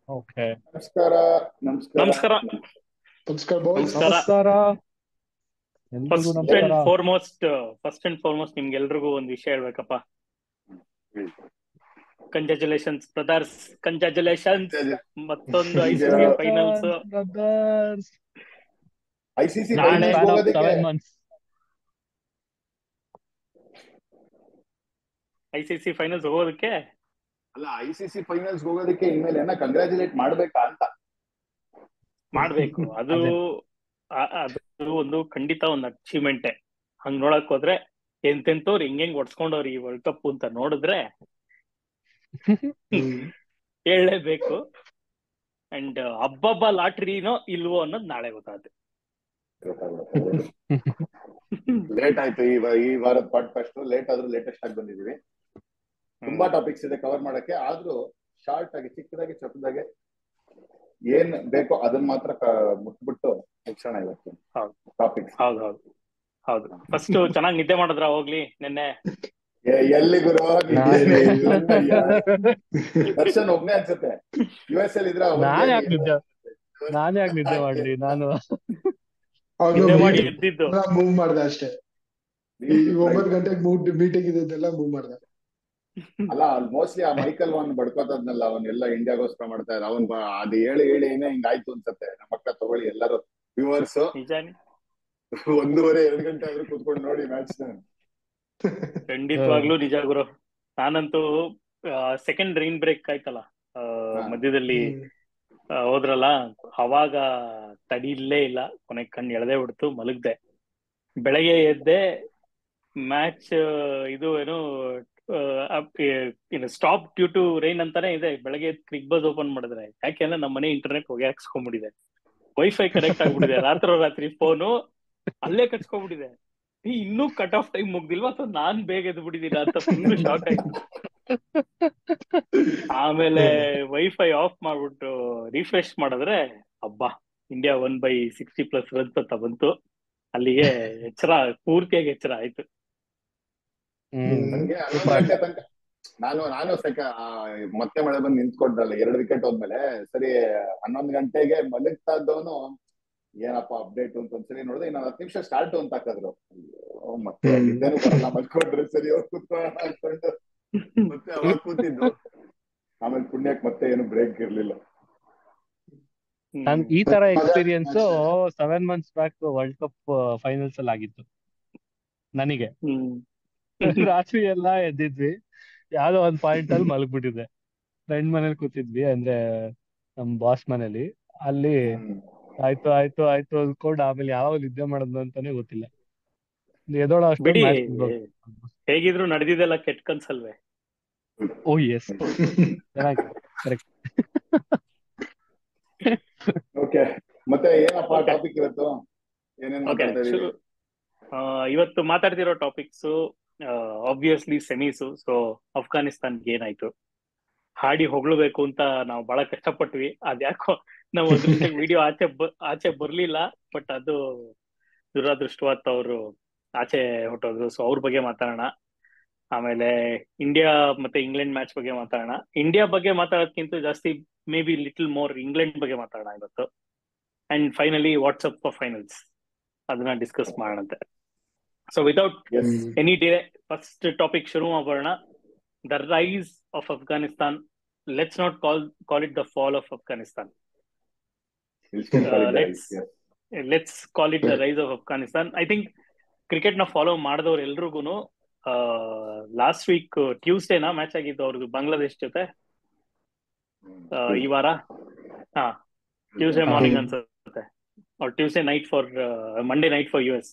Okay. ನಮಸ್ಕಾರ. ನಮಸ್ಕಾರ. ನಮಸ್ಕಾರ. ನಮಸ್ಕಾರ ಬಾಯ್ಸ್. ನಮಸ್ಕಾರ. ನಮಸ್ಕಾರ ಎಲ್ರಿಗೂ ನಮಸ್ಕಾರ. ಫಸ್ಟ್ ಅಂಡ್ ಫಾರ್ಮೋಸ್ಟ್ ನಿಮ್ಗೆಲ್ರಿಗೂ ಒಂದು ವಿಷಯ ಹೇಳ್ಬೇಕಪ್ಪ. Congratulations brothers, congratulations. ಮತ್ತೊಂದು ICC ಫೈನಲ್ಸ್. ಬ್ರದರ್ಸ್ ICC ನಾಳೆ ಫೈನಲ್ಸ್ ಹೋಗೋದಕ್ಕೆ 7 months. ICC ಫೈನಲ್ಸ್ ಹೋಗೋದಕ್ಕೆ ಅಲ್ಲ, ICC ಫೈನಲ್ಸ್ ಹೋಗೋದಕ್ಕೆ ಇನ್ಮೇಲೆ ಏನ ಕಂಗ್ರಾಚುಲೇಟ್ ಮಾಡ್ಬೇಕಾ ಅಂತ ಮಾಡ್ಬೇಕು. ಅದು ಒಂದು ಖಂಡಿತ ಒಂದು ಅಚೀವ್ಮೆಂಟೇ. ಹಂಗ್ ನೋಡಕ್ ಹೋದ್ರೆ ಎಂತೆಂತವ್ರು ಹಿಂಗ್ ಹೊಡ್ಸ್ಕೊಂಡವ್ರು ಈ ವರ್ಲ್ಡ್ ಕಪ್ ಅಂತ ನೋಡಿದ್ರೆ ಹೇಳಲೇಬೇಕು. ಅಂಡ್ ಹಬ್ಬಬ್ಬ ಲಾಟ್ರಿನೋ ಇಲ್ವೋ ಅನ್ನೋದು ನಾಳೆ ಗೊತ್ತಾಗುತ್ತೆ. ಲೇಟ್ ಆಯ್ತು ಈ ವಾರದ ಪಾಡ್ಕಾಸ್ಟ್. ಲೇಟ್ ಆದ್ರೂ ಲೇಟೆಸ್ಟ್ ಆಗಿ ಬಂದಿದೀವಿ. ತುಂಬಾ ಟಾಪಿಕ್ಸ್ ಇದೆ ಕವರ್ ಮಾಡಕ್ಕೆ. ಆದ್ರೂ ಶಾರ್ಟ್ ಆಗಿ, ಚಿಕ್ಕದಾಗಿ, ಚೊಕ್ಕದಾಗೆ ಏನ್ ಬೇಕೋ ಅದನ್ನ ಮಾತ್ರ ಮುಟ್ಬಿಟ್ಟು ಮುಗಿಸೋಣ ಇವತ್ತು ಟಾಪಿಕ್ಸ್. ಹೌದು. ಫಸ್ಟ್ ಚೆನ್ನಾಗಿ ನಿದ್ದೆ ಮಾಡಿದ್ರ ಹೋಗ್ಲಿ ನೆನ್ನೆ? ಎಲ್ಲಿ ಗುರು, ದರ್ಶನ್ ಒಬ್ನೇ ಅನ್ಸುತ್ತೆ US ಅಲ್ಲಿ ಇದ್ರ. ನಾನ್ ಯಾಕೆ ನಿದ್ದೆ ಮಾಡ್ಲಿ? ನಾನು ಮಾಡಿ ಎದ್ದಿದ್ದು ಮೂವ್ ಮಾಡ್ದೆ ಅಷ್ಟೇ. 9 ಗಂಟೆಗೆ ಮೀಟಿಂಗ್ ಇದೆಲ್ಲ ಮೂವ್ ಮಾಡ್ದೆ. ಅಲ್ಲ, ಮೋಸ್ಟ್ಲಿ ಆ ಮೈಕಲ್ ಅವನ್ ಬಡ್ಕೋತದ್ನಲ್ಲ, ಅವನ್ನೆಲ್ಲ ಇಂಡಿಯಾಗೋಸ್ಕರ ಮಾಡ್ತಾ ಇದ್ದಾರೆ. ಅವನ್ ಅದು ಹೇಳಿ ಏನೇ ಹಿಂಗಾಯ್ತು ಅನ್ಸತ್ತೆ. ನಮ್ಮ ಮಕ್ಕಳ ತಗೊಳ್ಳಿ ಎಲ್ಲರೂ ವ್ಯೂವರ್ಸ್, 1:30-2 ಗಂಟೆ ಆದ್ರೂ ಕೂತ್ಕೊಂಡು ನೋಡಿ ಮ್ಯಾಚ್. ಖಂಡಿತವಾಗ್ಲೂ ನಿಜ ಗುರು. ನಾನಂತೂ ಸೆಕೆಂಡ್ ರೈನ್ ಬ್ರೇಕ್ ಆಯ್ತಲ್ಲ ಮಧ್ಯದಲ್ಲಿ ಹೋದ್ರಲ್ಲ, ಅವಾಗ ತಡಿಲೇ ಇಲ್ಲ. ಕೊನೆಗೆ ಕಣ್ಣು ಎಳೆದೇ ಬಿಡ್ತು, ಮಲಗ್ದೆ. ಬೆಳಗ್ಗೆ ಎದ್ದೆ, ಮ್ಯಾಚ್ ಇದು ಏನು ಸ್ಟಾಪ್ ಡ್ಯೂ ಟು ರೈನ್ ಅಂತಾನೆ ಇದೆ. ಬೆಳಗ್ಗೆ ಕ್ರಿಕ್ ಬಸ್ ಓಪನ್ ಮಾಡಿದ್ರೆ, ಯಾಕೆಂದ್ರೆ ನಮ್ಮ ಮನೆ ಇಂಟರ್ನೆಟ್ ಹೋಗಿ ಹಾಕ್ಸ್ಕೊಂಡ್ಬಿಟ್ಟಿದೆ, ವೈಫೈ ಕನೆಕ್ಟ್ ಆಗ್ಬಿಟ್ಟಿದೆ. ರಾತ್ರಿ ಫೋನು ಅಲ್ಲೇ ಕಚ್ಕೊಂಡ್ಬಿಟ್ಟಿದೆ. ಇನ್ನೂ ಕಟ್ ಆಫ್ ಟೈಮ್ ಮುಗ್ದಿಲ್ವಾ ಅಥವಾ ನಾನ್ ಬೇಗ ಎದ್ದು ಬಿಟ್ಟಿದ್ದೀರಾ ಅಂತ ಫುಲ್ ಶಾಕ್ ಆಯ್ತು. ಆಮೇಲೆ ವೈಫೈ ಆಫ್ ಮಾಡ್ಬಿಟ್ಟು ರಿಫ್ರೆಶ್ ಮಾಡಿದ್ರೆ ಅಬ್ಬಾ, ಇಂಡಿಯಾ 1/60+ ರನ್ಸ್ ಅಂತ ಬಂತು. ಅಲ್ಲಿಗೆ ಪೂರ್ತಿಯಾಗಿ ಎಚ್ಚರ ಆಯ್ತು. ನಂಗೆ 11 ಗಂಟೆ ತನಕ ನಾನು ಮತ್ತೆ ಮಳೆ ಬಂದು ನಿಂತ್ಕೊಂಡ್ರಲ್ಲ 2 ವಿಕೆಟ್ ಹೋದ್ಮೇಲೆ. ಸರಿ 11 ಗಂಟೆಗೆ ಮಲಗ್ತಾ ಇದ್ದವನು ಏನಪ್ಪಾ ಅಪ್ಡೇಟ್ ಅಂತ ಒಂದ್ಸರಿ ನೋಡಿದ್ರೆ, ಇನ್ನು 10 ನಿಮಿಷ ಸ್ಟಾರ್ಟ್ ಅಂತ ಹಾಕಿದ್ರು. ಮತ್ತೆ ನಿದ್ದೆನೂ ಬರಲ್ಲ, ಮಲ್ಕೊಂಡ್ರೆ ಸರಿ ಹಾಕೊಂಡು ಮತ್ತೆ ಅವಾಗ ಕೂತಿದ್ದು. ಆಮೇಲೆ ಪುಣ್ಯಕ್ ಮತ್ತೆ ಏನು ಬ್ರೇಕ್ ಇರ್ಲಿಲ್ಲ. ನನ್ ಈ ತರ experience 7 months back world cup finals ಅಲ್ಲಿ ಆಗಿತ್ತು ನನಗೆ. ರಾತ್ರಿ ಎಲ್ಲಾ ಎದ್ದಿದ್ವಿ, ಯಾವ್ದೋ ಒಂದ್ ಪಾಯಿಂಟ್ ಅಲ್ಲಿ ಮಲಗ್ಬಿಟ್ಟಿದೆ. ಫ್ರೆಂಡ್ ಮನೇಲಿ ಕೂತಿದ್ವಿ, ಅಂದ್ರೆ ನಮ್ ಬಾಸ್ ಮನೇಲಿ. ಅಲ್ಲಿ ಆಯ್ತು ಅಂದ್ಕೊಂಡು ಆಮೇಲೆ ಯಾವಾಗ ನಿದ್ದೆ ಮಾಡೋದು ಅಂತಾನೆ ಗೊತ್ತಿಲ್ಲ. ಎದೋಳ ಬಿಡಿ, ಹೇಗಿದ್ರು ನಡೆದಿದ್ದೆಲ್ಲ ಕೆಟ್ಟ ಕನ್ಸಲ್ವೇ? ಓ ಎಸ್, ಚೆನ್ನಾಗಿದೆ, ಕರೆಕ್ಟ್. ಓಕೆ, ಮತ್ತೆ ಏನಪ್ಪಾ ಟಾಪಿಕ್ ಇವತ್ತು? ಏನೇನ್ ಮಾತಾಡ್ತಾ ಇದೀವಿ ಇವತ್ತು? ಮಾತಾಡ್ತಿರೋ ಟಾಪಿಕ್ಸ್ ಆಬ್ವಿಯಸ್ಲಿ ಸೆಮೀಸು. ಸೊ ಅಫ್ಘಾನಿಸ್ತಾನ್ಗೆ ಏನಾಯ್ತು ಹಾಡಿ ಹೊಗಳ್ಬೇಕು ಅಂತ ನಾವು ಬಹಳ ಕಷ್ಟಪಟ್ವಿ. ಅದ್ಯಾಕೋ ನಾವು ಅದೃಷ್ಟ ವಿಡಿಯೋ ಆಚೆ ಬರ್ಲಿಲ್ಲ. ಬಟ್ ಅದು ದುರಾದೃಷ್ಟವತ್ ಅವರು ಆಚೆ ಹೊಟ್ಟೋದ್ರು. ಸೊ ಅವ್ರ ಬಗ್ಗೆ ಮಾತಾಡೋಣ. ಆಮೇಲೆ ಇಂಡಿಯಾ ಮತ್ತೆ ಇಂಗ್ಲೆಂಡ್ ಮ್ಯಾಚ್ ಬಗ್ಗೆ ಮಾತಾಡೋಣ. ಇಂಡಿಯಾ ಬಗ್ಗೆ ಮಾತಾಡೋದಕ್ಕಿಂತ ಜಾಸ್ತಿ maybe little more England ಬಗ್ಗೆ ಮಾತಾಡೋಣ ಇವತ್ತು. And finally what's up for finals, ಅದನ್ನ ಡಿಸ್ಕಸ್ ಮಾಡೋಣಂತೆ. So without any delay first topic ಶುರು ಮಾಡೋಣ. The rise of Afghanistan. Let's not call it the fall of Afghanistan. Let's call it the rise of Afghanistan. I think cricket ನ follow ಮಾಡಿದವ್ರು ಎಲ್ರಿಗೂ last week ಟ್ಯೂಸ್ಡೇನಾ match ಆಗಿದ್ದು ಅವ್ರದ್ದು ಬಾಂಗ್ಲಾದೇಶ್ ಜೊತೆ. ಈ ವಾರ ಟ್ಯೂಸ್ಡೇ ಮಾರ್ನಿಂಗ್ ಅನ್ಸುತ್ತೆ, Tuesday night for Monday night for US.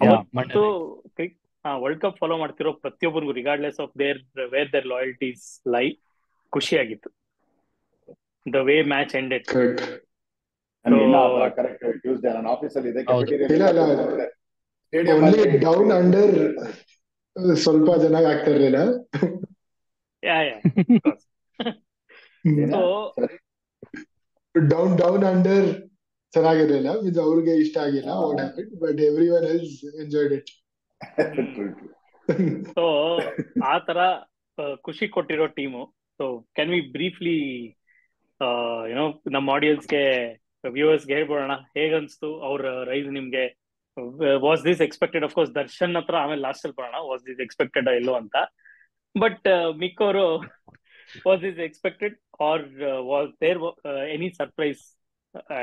ಅವತ್ತು ವರ್ಲ್ಡ್ ಕಪ್ ಫಾಲೋ ಮಾಡ್ತಿರೋ ಪ್ರತಿಯೊಬ್ಬರಿಗೂ ರಿಗಾರ್ಡ್ಲೆಸ್ ಆಫ್ ವೇರ್ ದೇರ್ ಲಾಯಲ್ಟೀಸ್ ಲೈ, ಖುಷಿಯಾಗಿತ್ತು the way match ended. Tuesday ನಾನು ಆಫೀಸಲ್ಲಿ ಇದೆ. ಡೌನ್ ಅಂಡರ್ ಸ್ವಲ್ಪ ಚೆನ್ನಾಗಿ ಆಗ್ತಾ ಇರ್ಲಿಲ್ಲ. ಡೌನ್ ಅಂಡರ್ ಚೆನ್ನಾಗಿರ್ಲಿಲ್ಲ, ಮೀನ್ಸ್ ಅವ್ರಿಗೆ ಇಷ್ಟ ಆಗಿಲ್ಲ what happened, but everyone else enjoyed it. So ಆ ತರ ಖುಷಿ ಕೊಟ್ಟಿರೋ team. So can we briefly ಏನೋ ನಮ್ಮ ಆಡಿಯನ್ಸ್ಗೆ ವ್ಯೂವರ್ಸ್ಗೆ ಹೇಳ್ಬೋಣ ಹೇಗನ್ಸ್ತು ಅವ್ರ ರೈಸ್ ನಿಮ್ಗೆ. Was this expected? Of course Darshan ಹತ್ರ ಆಮೇಲೆ ಲಾಸ್ಟ್ ಅಲ್ಲಿ ಬರೋಣ, ವಾಸ್ ದಿಸ್ ಎಕ್ಸ್ಪೆಕ್ಟೆಡ್ ಇಲ್ಲೋ ಅಂತ. ಬಟ್ ಮಿಕ್ಕವರು was this expected or was there any surprise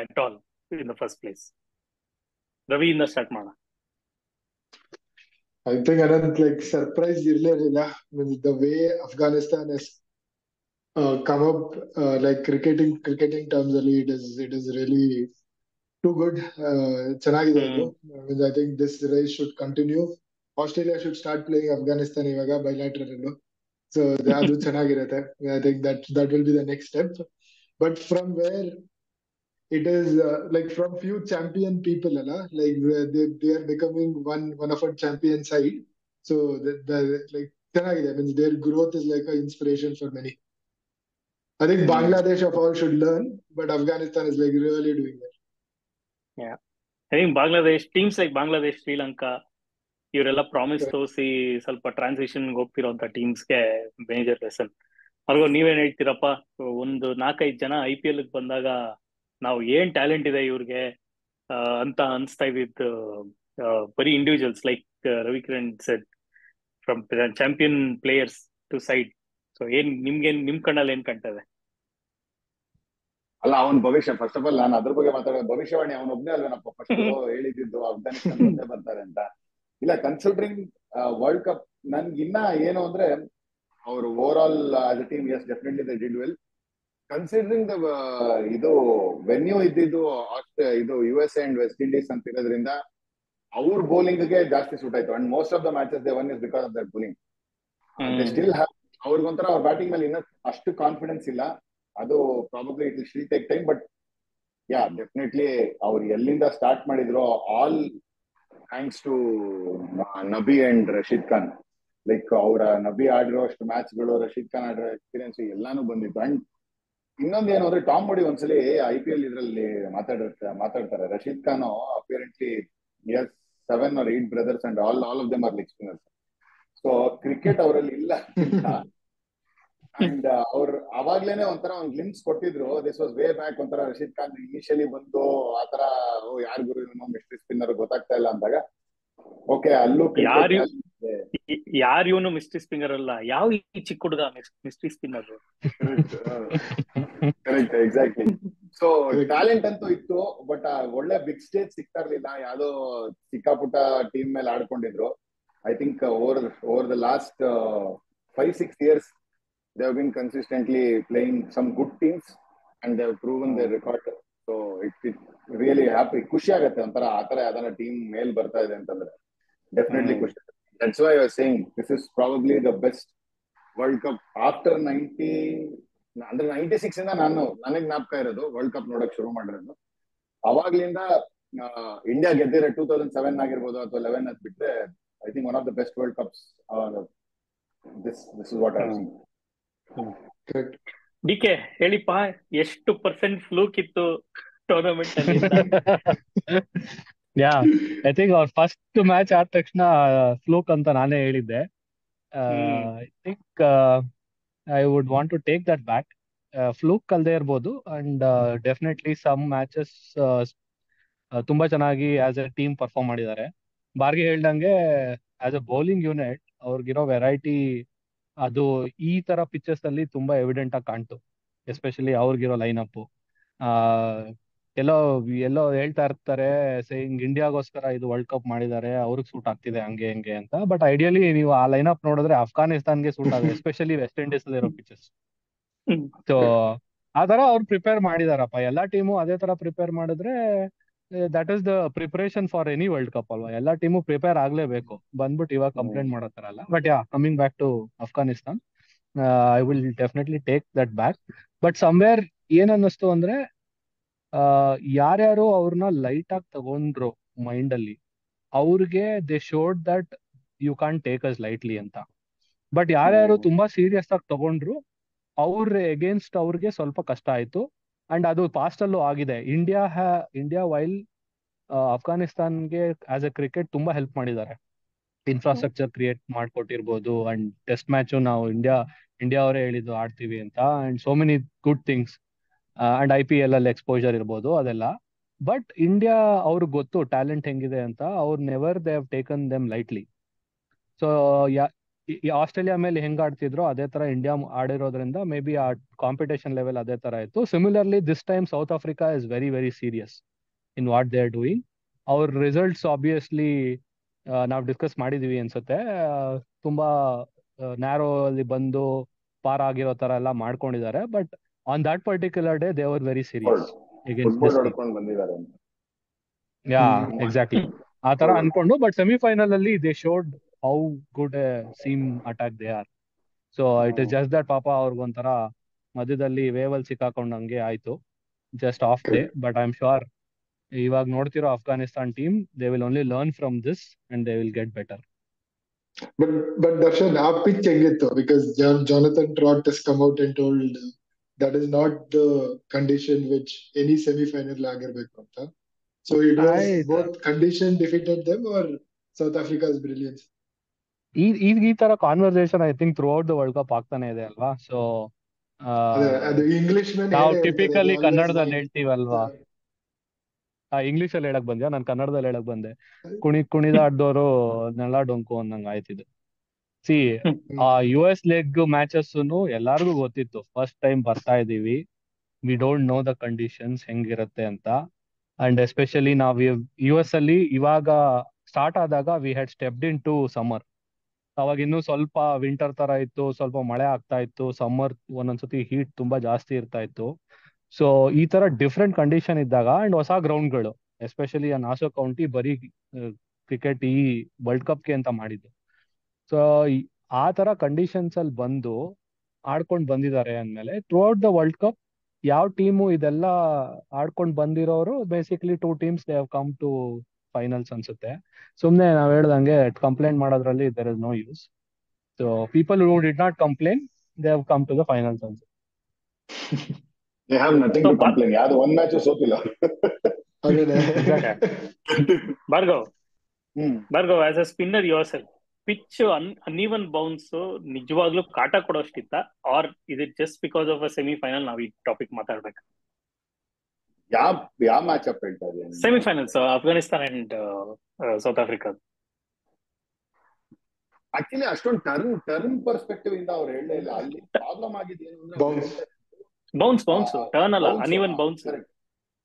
at all in the first place? ರವಿಯಿಂದ ಸ್ಟಾರ್ಟ್ ಮಾಡೋಣ. I think Anand, like surprise ಇರ್ಲಿಲ್ಲ. The way Afghanistan has come up, like cricketing terms ಅಲ್ಲಿ, it is really too good. ಚೆನ್ನಾಗಿದೆ ಅದು. I think this race should continue. Australia should start playing Afghanistan ಇವಾಗ bilateral ಅಲ್ಲೂ. So ಅದು ಚೆನ್ನಾಗಿರುತ್ತೆ. I think that will be the next step. But from where it is, like from few champion people, like they are becoming one of our champion side. So the like ಚೆನ್ನಾಗಿದೆ. I mean, their growth is like an inspiration for many. I think Bangladesh of all should learn, but Afghanistan is like really doing that. Yeah, I think Bangladesh teams like Bangladesh, Sri Lanka, ಇವರೆಲ್ಲ promise ತೋರಿಸಿ ಸ್ವಲ್ಪ transition ಹೋಗ್ತಿರೋಂಥ ಟೀಮ್ಸ್ಗೆ major lesson. ಅವ್ರಿಗೂ ನೀವೇನ್ ಹೇಳ್ತೀರಪ್ಪ? ಒಂದು 4-5 ಜನ IPL ಬಂದಾಗ ನಾವು ಏನ್ ಟ್ಯಾಲೆಂಟ್ ಇದೆ ಇವ್ರಿಗೆ ಅಂತ ಅನ್ಸ್ತಾ ಇದ್ದಿದ್ದು ಬರೀ individuals like Ravikiran said, from champion players to side. So ಏನ್ ನಿಮ್ ಕಣ್ಣಲ್ಲಿ ಏನ್ ಕಾಣ್ತದೆ? ಅಲ್ಲ, ಅವನ್ ಭವಿಷ್ಯ, ಫಸ್ಟ್ ಆಫ್ ಆಲ್ ನಾನು ಅದ್ರ ಬಗ್ಗೆ ಮಾತಾಡೋದು, ಭವಿಷ್ಯವಾಣಿ ಅವನೊಬ್ನೇ ಅಲ್ವೇನಪ್ಪ ಫಸ್ಟ್ ಹೇಳಿದ್ದು ಅಫ್ಘಾನಿಸ್ತಾನ ಮುಂದೆ ಬರ್ತಾರೆ ಅಂತ. ಇಲ್ಲ, ಕನ್ಸಿಡರಿಂಗ್ ವರ್ಲ್ಡ್ ಕಪ್, ನನ್ಗಿನ್ನ ಏನು ಅಂದ್ರೆ ಅವರು over all as a team, yes definitely they did well. Considering ಇದು ವೆನ್ಯೂ ಇದ್ದಿದ್ದು ಇದು US ಅಂಡ್ ವೆಸ್ಟ್ ಇಂಡೀಸ್ ಅಂತ ಇರೋದ್ರಿಂದ ಅವ್ರ ಬೌಲಿಂಗ್ ಗೆ ಜಾಸ್ತಿ ಸೂಟ್ ಆಯ್ತು. And most of the matches they won is because of their bowling. They still have, ಅವ್ರಿಗೊಂಥರ ಅವ್ರ ಬ್ಯಾಟಿಂಗ್ ಮೇಲೆ ಇನ್ನೂ ಅಷ್ಟು ಕಾನ್ಫಿಡೆನ್ಸ್ ಇಲ್ಲ. ಅದು probably it will still take time. But yeah, definitely ಅವ್ರು ಎಲ್ಲಿಂದ ಸ್ಟಾರ್ಟ್ ಮಾಡಿದ್ರು, all thanks to Nabi and Rashid Khan. Like ಅವರ ನಬಿ ಆಡಿರೋ ಅಷ್ಟು ಮ್ಯಾಚ್ಗಳು, ರಶೀದ್ ಖಾನ್ ಆಡಿರೋ ಎಕ್ಸ್ಪೀರಿಯನ್ಸ್ ಎಲ್ಲಾನು ಬಂದಿತ್ತು. ಅಂಡ್ ಇನ್ನೊಂದೇನು ಅಂದ್ರೆ, ಟಾಮ್ ಮೋಡಿ ಒಂದ್ಸಲಿ IPL ಇದ್ರಲ್ಲಿ ಮಾತಾಡ್ತಾರೆ. Rashid Khan apparently as 7 or 8 brothers and all of them are leg spinners. So cricket ಅವರಲ್ಲಿ ಇಲ್ಲ. ಅಂಡ್ ಅವ್ರು ಅವಾಗ್ಲೇನೆ ಒಂಥರ ಒಂದ್ ಗ್ಲಿಮ್ಸ್ ಕೊಟ್ಟಿದ್ರು. This was way back. ಒಂಥರ ರಶೀದ್ ಖಾನ್ ಇನಿಷಿಯಲಿ ಬಂದು ಆತರ ಯಾರ್ ಗುರು ಇವನು ಮಿಸ್ಟ್ರಿ ಸ್ಪಿನ್ನರ್ ಗೊತ್ತಾಗ್ತಾ ಇಲ್ಲ ಅಂದಾಗ, ಓಕೆ ಅಲ್ಲೂ ಯಾರು ಇವನು ಮಿಸ್ಟ್ರಿ ಸ್ಪಿನ್ನರ್ ಅಲ್ಲ, ಯಾವ ಈ ಚಿಕ್ಕ ಹುಡುಗ mystery spinner. Correct, exactly. So talent ಅಂತೂ ಇತ್ತು, ಬಟ್ ಒಳ್ಳೆ ಬಿಗ್ ಸ್ಟೇಜ್ ಸಿಗ್ತಾ ಇರ್ಲಿಲ್ಲ. ಯಾವ್ದೋ ಚಿಕ್ಕ ಪುಟ್ಟ ಟೀಮ್ ಮೇಲೆ ಆಡ್ಕೊಂಡಿದ್ರು. I think over the last 5-6 years they have been consistently playing some good teams and they have proven their record. So it really happy, ಖುಷಿ ಆಗುತ್ತೆ ಒಂಥರ. ಆತರ ಯಾವ್ದಾರ ಟೀಮ್ ಮೇಲ್ ಬರ್ತಾ ಇದೆ ಅಂತಂದ್ರೆ ಡೆಫಿನೆಟ್ಲಿ ಖುಷಿ. That's why I was saying this is probably the best World Cup after 96 ಇಂದ ನನಗೆ ಜ್ಞಾಪಕ ಇರೋದು ವರ್ಲ್ಡ್ ಕಪ್ ನೋಡಕ್ ಶುರು ಮಾಡಿರೋದು. ಅವಾಗ್ಲಿಂದ ಇಂಡಿಯಾ ಗೆದ್ದಿರೋ 2007 ಆಗಿರ್ಬೋದು ಅಥವಾ 11 ಅದ್ ಬಿಟ್ರೆ, I think one of the best world cups. This is what I think. DK ಹೇಳಿಪ್ಪ, ಎಷ್ಟು % ಫ್ಲೂಕ್ ಇತ್ತು ಟೂರ್ನಮೆಂಟ್ ಅಲ್ಲಿ? ಯಾ, ಐ ಥಿಂಕ್ ಅವ್ರ ಫಸ್ಟ್ ಮ್ಯಾಚ್ ಆದ ತಕ್ಷಣ ಫ್ಲೂಕ್ ಅಂತ ನಾನೇ ಹೇಳಿದ್ದೆ. I think I would want to take that back. Fluke ಅಲ್ದೇ ಇರ್ಬೋದು. ಅಂಡ್ ಡೆಫಿನೆಟ್ಲಿ ಸಮ್ ಮ್ಯಾಚಸ್ ತುಂಬಾ ಚೆನ್ನಾಗಿ ಆಸ್ ಎ ಟೀಮ್ ಪರ್ಫಾರ್ಮ್ ಮಾಡಿದ್ದಾರೆ. ಬಾರ್ಗಿ ಹೇಳ್ದಂಗೆ ಆಸ್ ಎ ಬೌಲಿಂಗ್ ಯೂನಿಟ್ ಅವ್ರಿಗಿರೋ ವೆರೈಟಿ ಅದು ಈ ತರ ಪಿಚಸ್ ಅಲ್ಲಿ ತುಂಬಾ ಎವಿಡೆಂಟ್ ಆಗಿ ಕಾಣ್ತು. ಎಸ್ಪೆಷಲಿ ಅವ್ರಿಗಿರೋ ಲೈನ್ ಅಪ್. ಎಲ್ಲೋ ಹೇಳ್ತಾ ಇರ್ತಾರೆ ಸೇಯಿಂಗ್ ಇಂಡಿಯಾಗೋಸ್ಕರ ಇದು ವರ್ಲ್ಡ್ ಕಪ್ ಮಾಡಿದ್ದಾರೆ, ಅವ್ರಿಗೆ ಸೂಟ್ ಆಗ್ತಿದೆ ಹಂಗೆ ಹಿಂಗೆ ಅಂತ. ಬಟ್ ಐಡಿಯಲಿ ನೀವು ಆ ಲೈನ್ ಅಪ್ ನೋಡಿದ್ರೆ ಅಫ್ಘಾನಿಸ್ತಾನ್ಗೆ ಸೂಟ್ ಆಗುತ್ತೆ, ಎಸ್ಪೆಷಲಿ ವೆಸ್ಟ್ ಇಂಡೀಸ್ ಇರೋ ಪಿಚಸ್. ಸೊ ಆ ತರ ಅವ್ರು ಪ್ರಿಪೇರ್ ಮಾಡಿದಾರಪ್ಪ. ಎಲ್ಲಾ ಟೀಮು ಅದೇ ತರ ಪ್ರಿಪೇರ್ ಮಾಡಿದ್ರೆ that is the preparation for any world cup ಅಲ್ವಾ. ಎಲ್ಲಾ ಟೀಮು ಪ್ರಿಪೇರ್ ಆಗ್ಲೇಬೇಕು. ಬಂದ್ಬಿಟ್ಟು ಇವಾಗ ಕಂಪ್ಲೇಂಟ್ ಮಾಡೋ ತರ ಅಲ್ಲ. But yeah, coming back to Afghanistan, I will definitely take that back. But somewhere ಏನ್ ಅನ್ನಿಸ್ತು ಅಂದ್ರೆ, ಯಾರ್ಯಾರು ಅವ್ರನ್ನ ಲೈಟ್ ಆಗಿ ತಗೊಂಡ್ರು ಮೈಂಡ್ ಅಲ್ಲಿ, ಅವ್ರಿಗೆ they showed that you can't take us lightly ಅಂತ. ಬಟ್ ಯಾರ್ಯಾರು ತುಂಬಾ ಸೀರಿಯಸ್ ಆಗಿ ತಗೊಂಡ್ರು, ಅವ್ರ ಎಗೇನ್ಸ್ಟ್ ಅವ್ರಿಗೆ ಸ್ವಲ್ಪ ಕಷ್ಟ ಆಯ್ತು. ಅಂಡ್ ಅದು ಪಾಸ್ಟ್ ಅಲ್ಲೂ ಆಗಿದೆ. ಇಂಡಿಯಾ ವೈಲ್ ಅಫ್ಘಾನಿಸ್ತಾನ್ಗೆ ಆಸ್ ಎ ಕ್ರಿಕೆಟ್ ತುಂಬಾ ಹೆಲ್ಪ್ ಮಾಡಿದ್ದಾರೆ. ಇನ್ಫ್ರಾಸ್ಟ್ರಕ್ಚರ್ ಕ್ರಿಯೇಟ್ ಮಾಡ್ಕೊಟ್ಟಿರ್ಬೋದು. ಅಂಡ್ ಟೆಸ್ಟ್ ಮ್ಯಾಚು ನಾವು ಇಂಡಿಯಾ ಅವರೇ ಹೇಳಿದ್ದು ಆಡ್ತೀವಿ ಅಂತ. And so many good things. And IPL ಅಲ್ಲಿ ಎಕ್ಸ್ಪೋಜರ್ ಇರ್ಬೋದು ಅದೆಲ್ಲ. ಬಟ್ ಇಂಡಿಯಾ ಅವ್ರಿಗೆ ಗೊತ್ತು ಟ್ಯಾಲೆಂಟ್ ಹೆಂಗಿದೆ ಅಂತ. ಅವ್ರು never they have taken them lightly. So ಈ ಆಸ್ಟ್ರೇಲಿಯಾ ಮೇಲೆ ಹೆಂಗ್ ಆಡ್ತಿದ್ರು ಅದೇ ತರ ಇಂಡಿಯಾ ಆಡಿರೋದ್ರಿಂದ ಮೇ ಬಿ ಆ ಕಾಂಪಿಟೇಷನ್ ಲೆವೆಲ್ ಅದೇ ತರ ಇತ್ತು. Similarly this time south Africa is very very serious in what they are doing. ಅವ್ರ ರಿಸಲ್ಟ್ಸ್ ಆಬ್ವಿಯಸ್ಲಿ ನಾವು ಡಿಸ್ಕಸ್ ಮಾಡಿದೀವಿ ಅನ್ಸುತ್ತೆ. ತುಂಬಾ ನ್ಯಾರೋ ಅಲ್ಲಿ ಬಂದು ಪಾರ್ ಆಗಿರೋ ತರ ಎಲ್ಲ ಮಾಡ್ಕೊಂಡಿದ್ದಾರೆ. But on that particular day they were very serious against football this team. ಹೊಡ್ಕೊಂಡು ಬಂದಿದ್ದಾರೆ ಅಂತ. ಯಾ ಎಕ್ಸಾಕ್ಟ್ಲಿ ಆ ತರ ಅನ್ಕೊಂಡು. ಬಟ್ ಸೆಮಿಫೈನಲ್ ಅಲ್ಲಿ they showed how good a seam attack they are. So it is just that ಪಾಪ ಅವ್ರಿಗೊಂಥರ ಮಧ್ಯದಲ್ಲಿ ವೇವಲ್ ಸಿಕ್ಕಾಕೊಂಡಂಗೆ ಆಯ್ತು, just off day. But I am sure ಇವಾಗ ನೋಡ್ತಿರೋ Afghanistan team they will only learn from this and they will get better. But Darshan, ಆ pitch ಹೆಂಗಿತ್ತು? Because Jonathan Trott has come out and told that is not the condition which any semi-final ಆಗಿರ್ಬೇಕು ಅಂತ. So it was both condition defeated them or South Africa's brilliance? ಈ ತರ conversation I think through out the world cup ಆಗ್ತಾನೆ ಇದೆ ಅಲ್ವಾ. So ಅದು English ನಾವು typically ಕನ್ನಡದಲ್ಲಿ ಹೇಳ್ತೀವಲ್ವಾ. ಇಂಗ್ಲಿಷ್ ಅಲ್ಲಿ ಹೇಳಕ್ ಬಂದ್ಯಾ? ನಾನು ಕನ್ನಡದಲ್ಲಿ ಹೇಳಕ್ ಬಂದೆ. ಕುಣಿದಾಡ್ದವರು ನೆಲ ಡೊಂಕು ಅನ್ನಂಗ್ ಆಯ್ತಿದೆ. ಸಿ ಆ US ಲೆಗ್ ಮ್ಯಾಚಸ್ ಎಲ್ಲಾರ್ಗು ಗೊತ್ತಿತ್ತು, ಫಸ್ಟ್ ಟೈಮ್ ಬರ್ತಾ ಇದೀವಿ, we don't know the conditions ಹೆಂಗಿರುತ್ತೆ ಅಂತ. ಅಂಡ್ ಎಸ್ಪೆಷಲಿ ನಾವು US ಅಲ್ಲಿ ಇವಾಗ ಸ್ಟಾರ್ಟ್ ಆದಾಗ we had stepped into summer. ಅವಾಗ ಇನ್ನೂ ಸ್ವಲ್ಪ ವಿಂಟರ್ ತರ ಇತ್ತು, ಸ್ವಲ್ಪ ಮಳೆ ಆಗ್ತಾ ಇತ್ತು. ಸಮ್ಮರ್ ಒಂದೊಂದ್ಸತಿ ಹೀಟ್ ತುಂಬಾ ಜಾಸ್ತಿ ಇರ್ತಾ ಇತ್ತು. ಸೊ ಈ ತರ ಡಿಫ್ರೆಂಟ್ ಕಂಡೀಷನ್ ಇದ್ದಾಗ ಅಂಡ್ ಹೊಸ ಗ್ರೌಂಡ್ಗಳು, ಎಸ್ಪೆಷಲಿ ನಾಸೋ ಕೌಂಟಿ ಬರೀ ಕ್ರಿಕೆಟ್ ಈ ವರ್ಲ್ಡ್ ಕಪ್ಗೆ ಅಂತ ಮಾಡಿದ್ದು. ಸೊ ಆ ತರ ಕಂಡೀಷನ್ಸ್ ಅಲ್ಲಿ ಬಂದು ಆಡ್ಕೊಂಡ್ ಬಂದಿದ್ದಾರೆ ಅಂದ್ಮೇಲೆ throughout the world cup ಯಾವ ಟೀಮು ಇದೆಲ್ಲ ಆಡ್ಕೊಂಡ್ ಬಂದಿರೋರು basically 2 teams they have come to finals ಅನ್ಸುತ್ತೆ. ಸುಮ್ನೆ ನಾವ್ ಹೇಳ್ದಂಗೆ ಕಂಪ್ಲೇಂಟ್ ಮಾಡೋದ್ರಲ್ಲಿ there is no use. So people who did not complain they have come to the finals ಅನ್ಸುತ್ತೆ. They have nothing to complain. ಯಾವ್ದು ಒಂದ್ ಮ್ಯಾಚ್ ಸೋತಿಲ್ಲ. Bhargav as a spinner yourself, pitch uneven bounce ನಿಜವಾಗ್ಲೂ ಕಾಟ ಕೊಡೋಷ್ಟಿತ್ತ, or is it just because of a semifinal? ನಾವು ಈ topic ಮಾತಾಡ್ಬೇಕು. ಯಾವ ಮ್ಯಾಚ್ ಅಪ್ ಹೇಳ್ತಾ ಇದೀನಿ? Semifinals Afghanistan and south Africa. Actually ಅಷ್ಟೊಂದು ಟರ್ನ್ ಪರ್ಸ್ಪೆಕ್ಟಿವ್ ಇಂದ ಅವ್ರು ಹೇಳಲೇ ಇಲ್ಲ. ಅಲ್ಲಿ ಪ್ರಾಬ್ಲಮ್ ಆಗಿದ್ದೇನು ಅಂದ್ರೆ ಬೌನ್ಸ್ ಟರ್ನ್ ಅಲ್ಲ, ಅನ್ಈವನ್ ಬೌನ್ಸ್.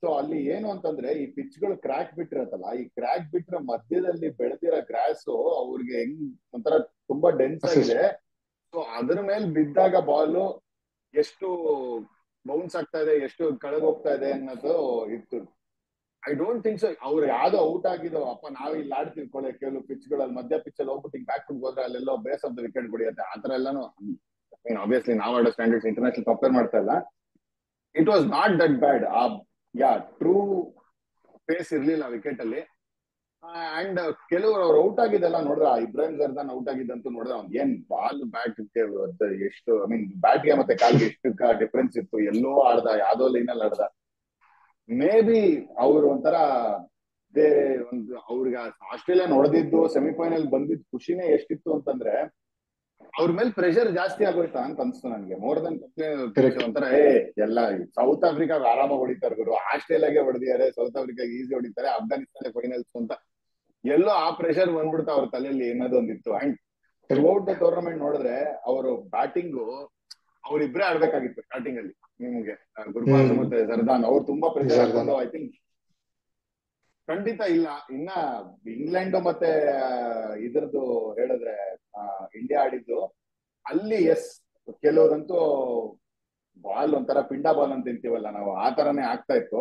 ಸೊ ಅಲ್ಲಿ ಏನು ಅಂತಂದ್ರೆ ಈ ಪಿಚ್ ಗಳು ಕ್ರ್ಯಾಕ್ ಬಿಟ್ಟಿರತ್ತಲ್ಲ, ಈ ಕ್ರ್ಯಾಕ್ ಬಿಟ್ರೆ ಮಧ್ಯದಲ್ಲಿ ಬೆಳೆದಿರೋ ಗ್ರಾಸ್ ಅವ್ರಿಗೆ ಹೆಂಗ್ ಒಂಥರ ತುಂಬಾ ಡೆನ್ಸ್ ಆಗಿದೆ. ಸೊ ಅದ್ರ ಮೇಲೆ ಬಿದ್ದಾಗ ಬಾಲು ಎಷ್ಟು ಬೌನ್ಸ್ ಆಗ್ತಾ ಇದೆ, ಎಷ್ಟು ಕೆಳಗೆ ಹೋಗ್ತಾ ಇದೆ ಅನ್ನೋದು ಇತ್ತು. ಐ ಡೋಂಟ್ ಥಿಂಕ್ ಸೊ ಅವ್ರು ಯಾವ್ದೋ ಔಟ್ ಆಗಿದೋ ಅಪ್ಪ ನಾವ್ ಇಲ್ಲಿ ಆಡ್ತೀವಿ ಕೆಲವು ಪಿಚ್ ಗಳಲ್ಲಿ ಮಧ್ಯ ಪಿಚ್ ಅಲ್ಲಿ ಹೋಗ್ಬಿಟ್ಟು ಹಿಂಗ್ ಬ್ಯಾಕ್ ಫುಟ್ ಹೋದ್ರೆ ಅಲ್ಲೆಲ್ಲೋ ಬೇಸ್ ಆಫ್ ದ ವಿಕೆಟ್ ಹೊಡಿಯುತ್ತೆ. ಆತರ ಎಲ್ಲಾನು ಆಬ್ವಿಯಸ್ಲಿ ನಾವ್ ಆಡೋ ಸ್ಟ್ಯಾಂಡರ್ಡ್ಸ್ ಇಂಟರ್ನ್ಯಾಷನಲ್ ಕಂಪೇರ್ ಮಾಡ್ತಾ ಇಲ್ಲ. It was not that bad. True pace ಇರ್ಲಿಲ್ಲ ವಿಕೆಟ್ ಅಲ್ಲಿ. ಅಂಡ್ ಕೆಲವರು ಅವ್ರು ಔಟ್ ಆಗಿದ್ದೆಲ್ಲ ನೋಡ್ರ, ಇಬ್ರಾಹಿಂ ಜರ್ದಾನ್ ಔಟ್ ಆಗಿದ್ದಂತೂ ನೋಡ್ರ, ಅವ್ನ್ ಏನ್ ಬಾಲ್ ಬ್ಯಾಟ್ ಎಷ್ಟು ಬ್ಯಾಟ್ಗೆ ಮತ್ತೆ ಕಾಲ್ಗೆ ಎಷ್ಟು ಡಿಫ್ರೆನ್ಸ್ ಇತ್ತು. ಎಲ್ಲೋ ಆಡ್ದ, ಯಾವ್ದೋ ಲೈನಲ್ಲಿ ಆಡ್ದ. ಮೇ ಬಿ ಅವ್ರು ಒಂಥರ ಅವ್ರಿಗೆ ಆಸ್ಟ್ರೇಲಿಯಾ ನೋಡ್ದಿದ್ದು ಸೆಮಿಫೈನಲ್ ಬಂದಿದ್ ಖುಷಿನೇ ಎಷ್ಟಿತ್ತು ಅಂತಂದ್ರೆ ಅವ್ರ ಮೇಲೆ ಪ್ರೆಷರ್ ಜಾಸ್ತಿ ಆಗೋಯ್ತಾ ಅಂತ ಅನ್ಸ್ತು ನನ್ಗೆ. ಮೋರ್ ದನ್ ಒಂಥರ ಎಲ್ಲ ಸೌತ್ ಆಫ್ರಿಕಾಗ ಆರಾಮಾಗಿ ಹೊಡಿತಾರೆ ಗುರು, ಆಸ್ಟ್ರೇಲಿಯಾಗೆ ಹೊಡೆದಿದ್ದಾರೆ, ಸೌತ್ ಆಫ್ರಿಕಾಗೆ ಈಸಿ ಹೊಡಿತಾರೆ, ಅಫ್ಘಾನಿಸ್ತಾನ ಫೈನಲ್ಸ್ ಅಂತ ಎಲ್ಲೋ ಆ ಪ್ರೆಷರ್ ಬಂದ್ಬಿಡ್ತಾ ಅವ್ರ ತಲೆಯಲ್ಲಿ ಏನದೊಂದಿತ್ತು. ಅಂಡ್ ಥ್ರೂಔಟ್ ದ ಟೂರ್ನಮೆಂಟ್ ನೋಡಿದ್ರೆ ಅವರು ಬ್ಯಾಟಿಂಗು ಅವ್ರಿಬ್ರೇ ಆಡ್ಬೇಕಾಗಿತ್ತು ಸ್ಟಾರ್ಟಿಂಗ್ ಅಲ್ಲಿ. ನಿಮ್ಗೆ ಗುರ್ಬಾಜ್ ಮತ್ತೆ ಜರ್ದಾನ್ ಅವ್ರು ತುಂಬಾ ಪ್ರೆಷರ್ ಹಾಕೊಂಡು ಐ ಥಿಂಕ್ ಖಂಡಿತ ಇಲ್ಲ. ಇನ್ನ ಇಂಗ್ಲೆಂಡ್ ಮತ್ತೆ ಇದ್ರದ್ದು ಹೇಳಿದ್ರೆ ಇಂಡಿಯಾ ಆಡಿದ್ದು ಅಲ್ಲಿ ಕೆಲವ್ರಂತೂ ಬಾಲ್ ಒಂಥರ ಪಿಂಡ ಬಾಲ್ ಅಂತ ತಿಂತೀವಲ್ಲ ನಾವು, ಆ ತರನೇ ಆಗ್ತಾ ಇತ್ತು.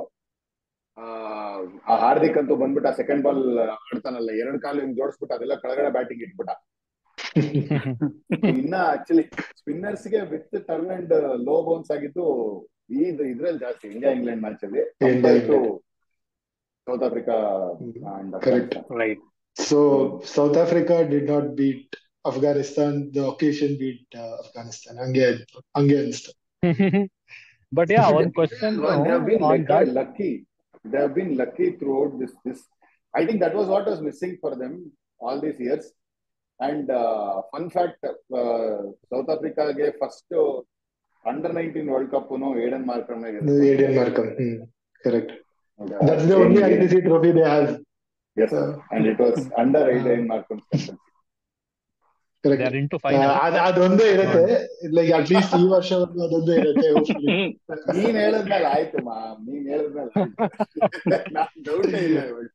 ಆ ಹಾರ್ದಿಕ್ ಅಂತೂ ಬಂದ್ಬಿಟ್ಟ ಸೆಕೆಂಡ್ ಬಾಲ್ ಆಡ್ತಾನಲ್ಲ, 2 ಕಾಲು ಹಿಂಗ್ ಜೋಡಿಸ್ಬಿಟ್ಟ, ಅದೆಲ್ಲ ಕೆಳಗಡೆ ಬ್ಯಾಟಿಂಗ್ ಇಟ್ಬಿಟ್ಟ. ಇನ್ನ ಆಕ್ಚುಲಿ ಸ್ಪಿನ್ನರ್ಸ್ ಗೆ with turn and low bounce ಆಗಿದ್ದು ಇದ್ರಲ್ಲಿ ಜಾಸ್ತಿ ಇಂಡಿಯಾ ಇಂಗ್ಲೆಂಡ್ ಮ್ಯಾಚ್ ಅಲ್ಲಿ compare to South Africa and Afghanistan. Right. So South Africa did not beat Afghanistan. The occasion beat Afghanistan. Hange anisthu. But yeah, one question. They have been lucky. They have been lucky throughout this. I think that was what was missing for them all these years. And fun fact, South Africa ge first under nineteen world cup Aiden Markram Aiden Markham. Correct. That's the only ICC trophy they have. Yes, and it was under Aiden Markram's captaincy. They Correct. are into final. ಅದೊಂದೇ ಇರುತ್ತೆ, like at least ಈ ವರ್ಷ ಅದೊಂದೇ ಇರುತ್ತೆ. Hopefully. ನೀನ್ ಹೇಳದ್ಮೇಲೆ ಆಯ್ತು ನೀನ್ ಹೇಳದ್ಮೇಲೆ ನಾನ್ ಡೌಟೇ ಇಲ್ಲ ಇವಾಗ.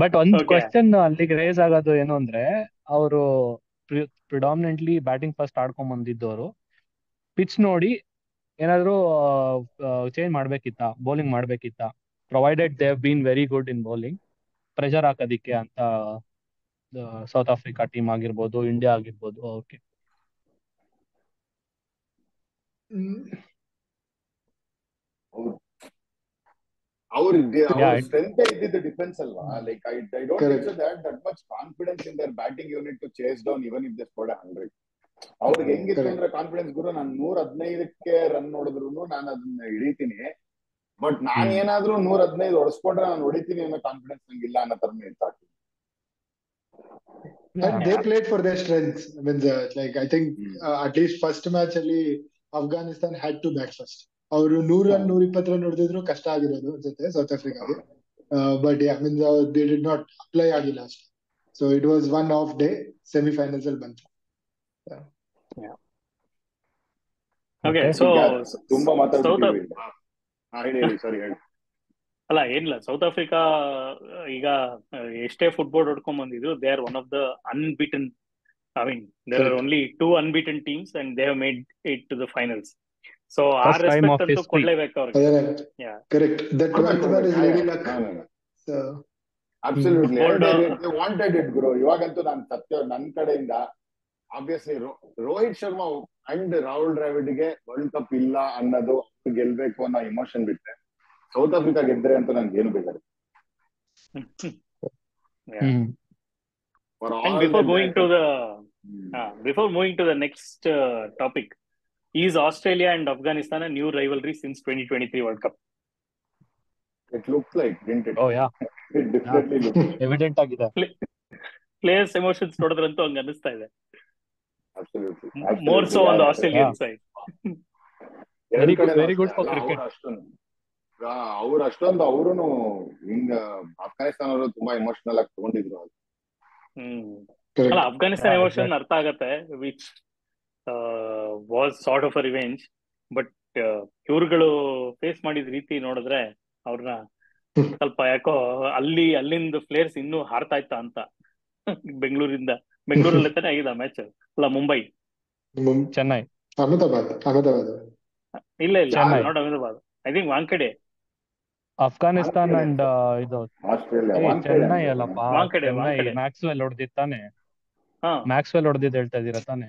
ಬಟ್ ಒಂದು Okay. ಕ್ವಶನ್ ಅಲ್ಲಿಗೆ ರೇಸ್ ಆಗೋದು ಏನು ಅಂದ್ರೆ, ಅವರು ಪ್ರಿಡಾಮಿನೆಂಟ್ಲಿ ಬ್ಯಾಟಿಂಗ್ ಫಸ್ಟ್ ಆಡ್ಕೊಂಡ್ ಬಂದಿದ್ದವರು ಪಿಚ್ ನೋಡಿ ಏನಾದ್ರು ಚೇಂಜ್ ಮಾಡ್ಬೇಕಿತ್ತ, ಬೌಲಿಂಗ್ ಮಾಡ್ಬೇಕಿತ್ತ? Provided they have been very good in bowling, pressure ಹಾಕೋದಿಕ್ಕೆ ಅಂತ ಸೌತ್ ಆಫ್ರಿಕಾ ಟೀಮ್ ಆಗಿರ್ಬೋದು, ಇಂಡಿಯಾ ಆಗಿರ್ಬೋದು. ಓಕೆ, ಅವ್ರಿಗೆ ಅವ್ರ Yeah, ಸ್ಟ್ರೆಂತ್ ಇದ್ದಿದ್ದು ಡಿಫೆನ್ಸ್ ಅಲ್ವಾ. Like I don't Correct. Think that much confidence in their batting unit to chase down even if they scored 100. ಅವ್ರಿಗೆ ಹೆಂಗಿತ್ತು Correct. ಅಂದ್ರೆ ಕಾನ್ಫಿಡೆನ್ಸ್, ಗುರು ನಾನು 115ಕ್ಕೆ ರನ್ ನೋಡಿದ್ರು ನಾನು ಅದನ್ನ ಹಿಡಿತೀನಿ, ಬಟ್ ನಾನ್ ಏನಾದ್ರೂ 115 ಹೊಡೆಸ್ಕೊಂಡ್ರೆ ನಾನು ಹೊಡಿತೀನಿ ಅನ್ನೋ ಕಾನ್ಫಿಡೆನ್ಸ್ ನಂಗಿಲ್ಲ ಅನ್ನೋ ತರ ಇರ್ತಾರೆ. And they played for their strengths. I mean, like I think at least first match ಅಲ್ಲಿ Afghanistan had to bat first. ಅವರು 100 ರನ್ 120 ರನ್ ಹೊಡೆದಿದ್ರು ಕಷ್ಟ ಆಗಿರೋದು ಅನ್ಸುತ್ತೆ ಸೌತ್ ಆಫ್ರಿಕಾಗೆ. But I mean they did not apply ಆಗಿಲ್ಲ ಅಷ್ಟೇ. So it was one off day, semifinals ಅಲ್ಲಿ ಬಂತು. Okay, Okay. so ತುಂಬಾ South ಮಾತಾಡ್ತಿದ್ದೀವಿ. ಹೇಳಿ ಸಾರಿ ಹೇಳಿ. ಅಲ್ಲ ಏನಿಲ್ಲ, ಸೌತ್ ಆಫ್ರಿಕಾ ಈಗ ಎಷ್ಟೇ ಫುಟ್ಬಾಲ್ ಹೊಡ್ಕೊಂಡ್ ಬಂದಿದ್ರು, they are one of the unbeaten. I mean there are only 2 unbeaten teams and they have made it to the finals. So ಆ First time ರೆಸ್ಪೆಕ್ಟ್ of ಅಂತೂ history. ಕೊಡ್ಲೇಬೇಕು ಅವ್ರಿಗೆ. Yeah. Correct. That 12th man is really luck. So absolutely Football they wanted it, ಗುರು. ಇವಾಗಂತೂ ನಾನು ಸತ್ಯ ನನ್ನ ಕಡೆಯಿಂದ ಆಬ್ವಿಯಸ್ಲಿ ರೋಹಿತ್ ಶರ್ಮಾ ಅಂಡ್ ರಾಹುಲ್ ದ್ರಾವಿಡ್ಗೆ ವರ್ಲ್ಡ್ ಕಪ್ ಇಲ್ಲ ಅನ್ನೋದು, ಗೆಲ್ಬೇಕು ಅನ್ನೋ ಇಮೋಷನ್ ಬಿಟ್ರೆ ಸೌತ್ ಆಫ್ರಿಕಾ ಗೆದ್ರೆ ಅಂತ ನನ್ಗೆ ಏನು ಬೇಕಾದ್ರೆ. Yeah. And before moving to the next topic, is Australia and Afghanistan a new rivalry since 2023 World Cup? It looks like, didn't it? Oh yeah, It definitely looks like. Evident ಆಗಿದೆ. Players emotions ನೋಡಿದ್ರಂತೂ ಹಂಗ ಅನಿಸ್ತಾ ಇದೆ. Absolutely. More so on the Yeah. Australian side. ಎರಡ್ ಕಡೆ very good for ಅಲ್ಲ, cricket. ಅವ್ರು ಅಷ್ಟೊಂದು ಅವರುನು ಹಿಂಗ ಅಫ್ಘಾನಿಸ್ತಾನ ಅವರು ತುಂಬಾ ಇಮೋಷನಲ್ ಆಗಿ ತಗೊಂಡಿದ್ರು. ಅಲ್ಲ, ಅಫ್ಘಾನಿಸ್ತಾನ ಎಮೋಷನ್ ಅರ್ಥ ಆಗತ್ತೆ, which was sort of a revenge. But ಇವ್ರುಗಳು ಫೇಸ್ ಮಾಡಿದ ರೀತಿ ನೋಡಿದ್ರೆ ಅವ್ರನ್ನ ಸ್ವಲ್ಪ ಯಾಕೋ ಅಲ್ಲಿಂದ ಪ್ಲೇಯರ್ಸ್ ಇನ್ನೂ ಹಾರ್ತಾ ಇತ್ತ ಅಂತ. ಬೆಂಗಳೂರಲ್ಲಿ ತಾನೇ ಆಗಿದೆ ಮ್ಯಾಚ್, ಅಲ್ಲ ಮುಂಬೈ, ಚೆನ್ನೈ, ಅಹಮದಾಬಾದ್. ಇಲ್ಲ Chennai. Not Ahmedabad, I think Wankhede. Afghanistan and ಇದು ಆಸ್ಟ್ರೇಲಿಯಾ ಚೆನ್ನೈ ಅಲ್ಲಪ್ಪ, ವಾಂಖೆಡೆ ಚೆನ್ನೈ. ಮ್ಯಾಕ್ಸ್ವೆಲ್ ಹೊಡೆದಿದ್ ತಾನೆ, ಹಾ ಮ್ಯಾಕ್ಸ್ವೆಲ್ ಹೊಡೆದಿದ್ದು ಹೇಳ್ತಾ ಇದೀರಾ ತಾನೆ?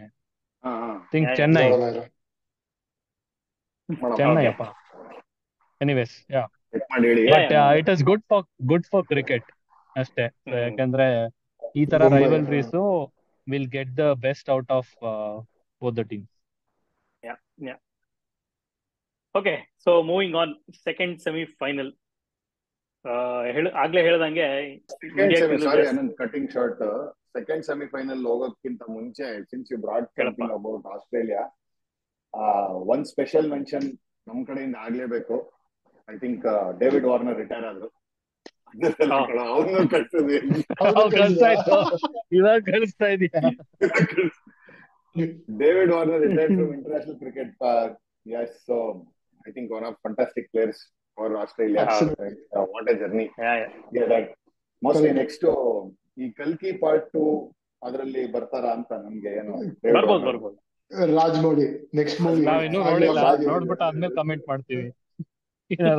ಥಿಂಕ್ ಚೆನ್ನೈ, ಚೆನ್ನೈ ಅಪ್ಪ. Anyways, yeah, but it is good for cricket ಅಷ್ಟೇ. ಯಾಕಂದ್ರೆ ಈ ತರ rivalries will get the best out of both the team. Okay, so moving on, second semifinal. ಆಗ್ಲೇ ಹೇಳ್ದಂಗೆ ಕಟಿಂಗ್ ಶಾರ್ಟ್. ಸೆಕೆಂಡ್ ಸೆಮಿಫೈನಲ್ ಹೋಗೋದಕ್ಕಿಂತ ಮುಂಚೆ, since you brought talking about Australia, ಒಂದ್ special mention ನಮ್ ಕಡೆಯಿಂದ ಆಗ್ಲೇಬೇಕು. I think David Warner retire ಆದ್ರು. ಅವನು ಇವಾಗ ಕಳಿಸ್ತಾ ಇದೀಯಾ? David Warner retired from international cricket. Yes, so I think one of fantastic players for Australia. What a journey. Yeah, that mostly next to ಈ ಕಲ್ಕಿ ಪಾರ್ಟ್ 2 ಅದರಲ್ಲಿ ಬರ್ತಾರ ಅಂತ ನಮ್ಗೆ ಏನು ಬರ್ಬೋದು. ರಾಜಮೌಳಿ ನೆಕ್ಸ್ಟ್ ಮೂವಿ ನಾವಿನ್ನೂ ನೋಡಿಲ್ಲ, ನೋಡ್ಬಿಟ್ಟು ಆದ್ಮೇಲೆ ಕಮೆಂಟ್ ಮಾಡ್ತೀವಿ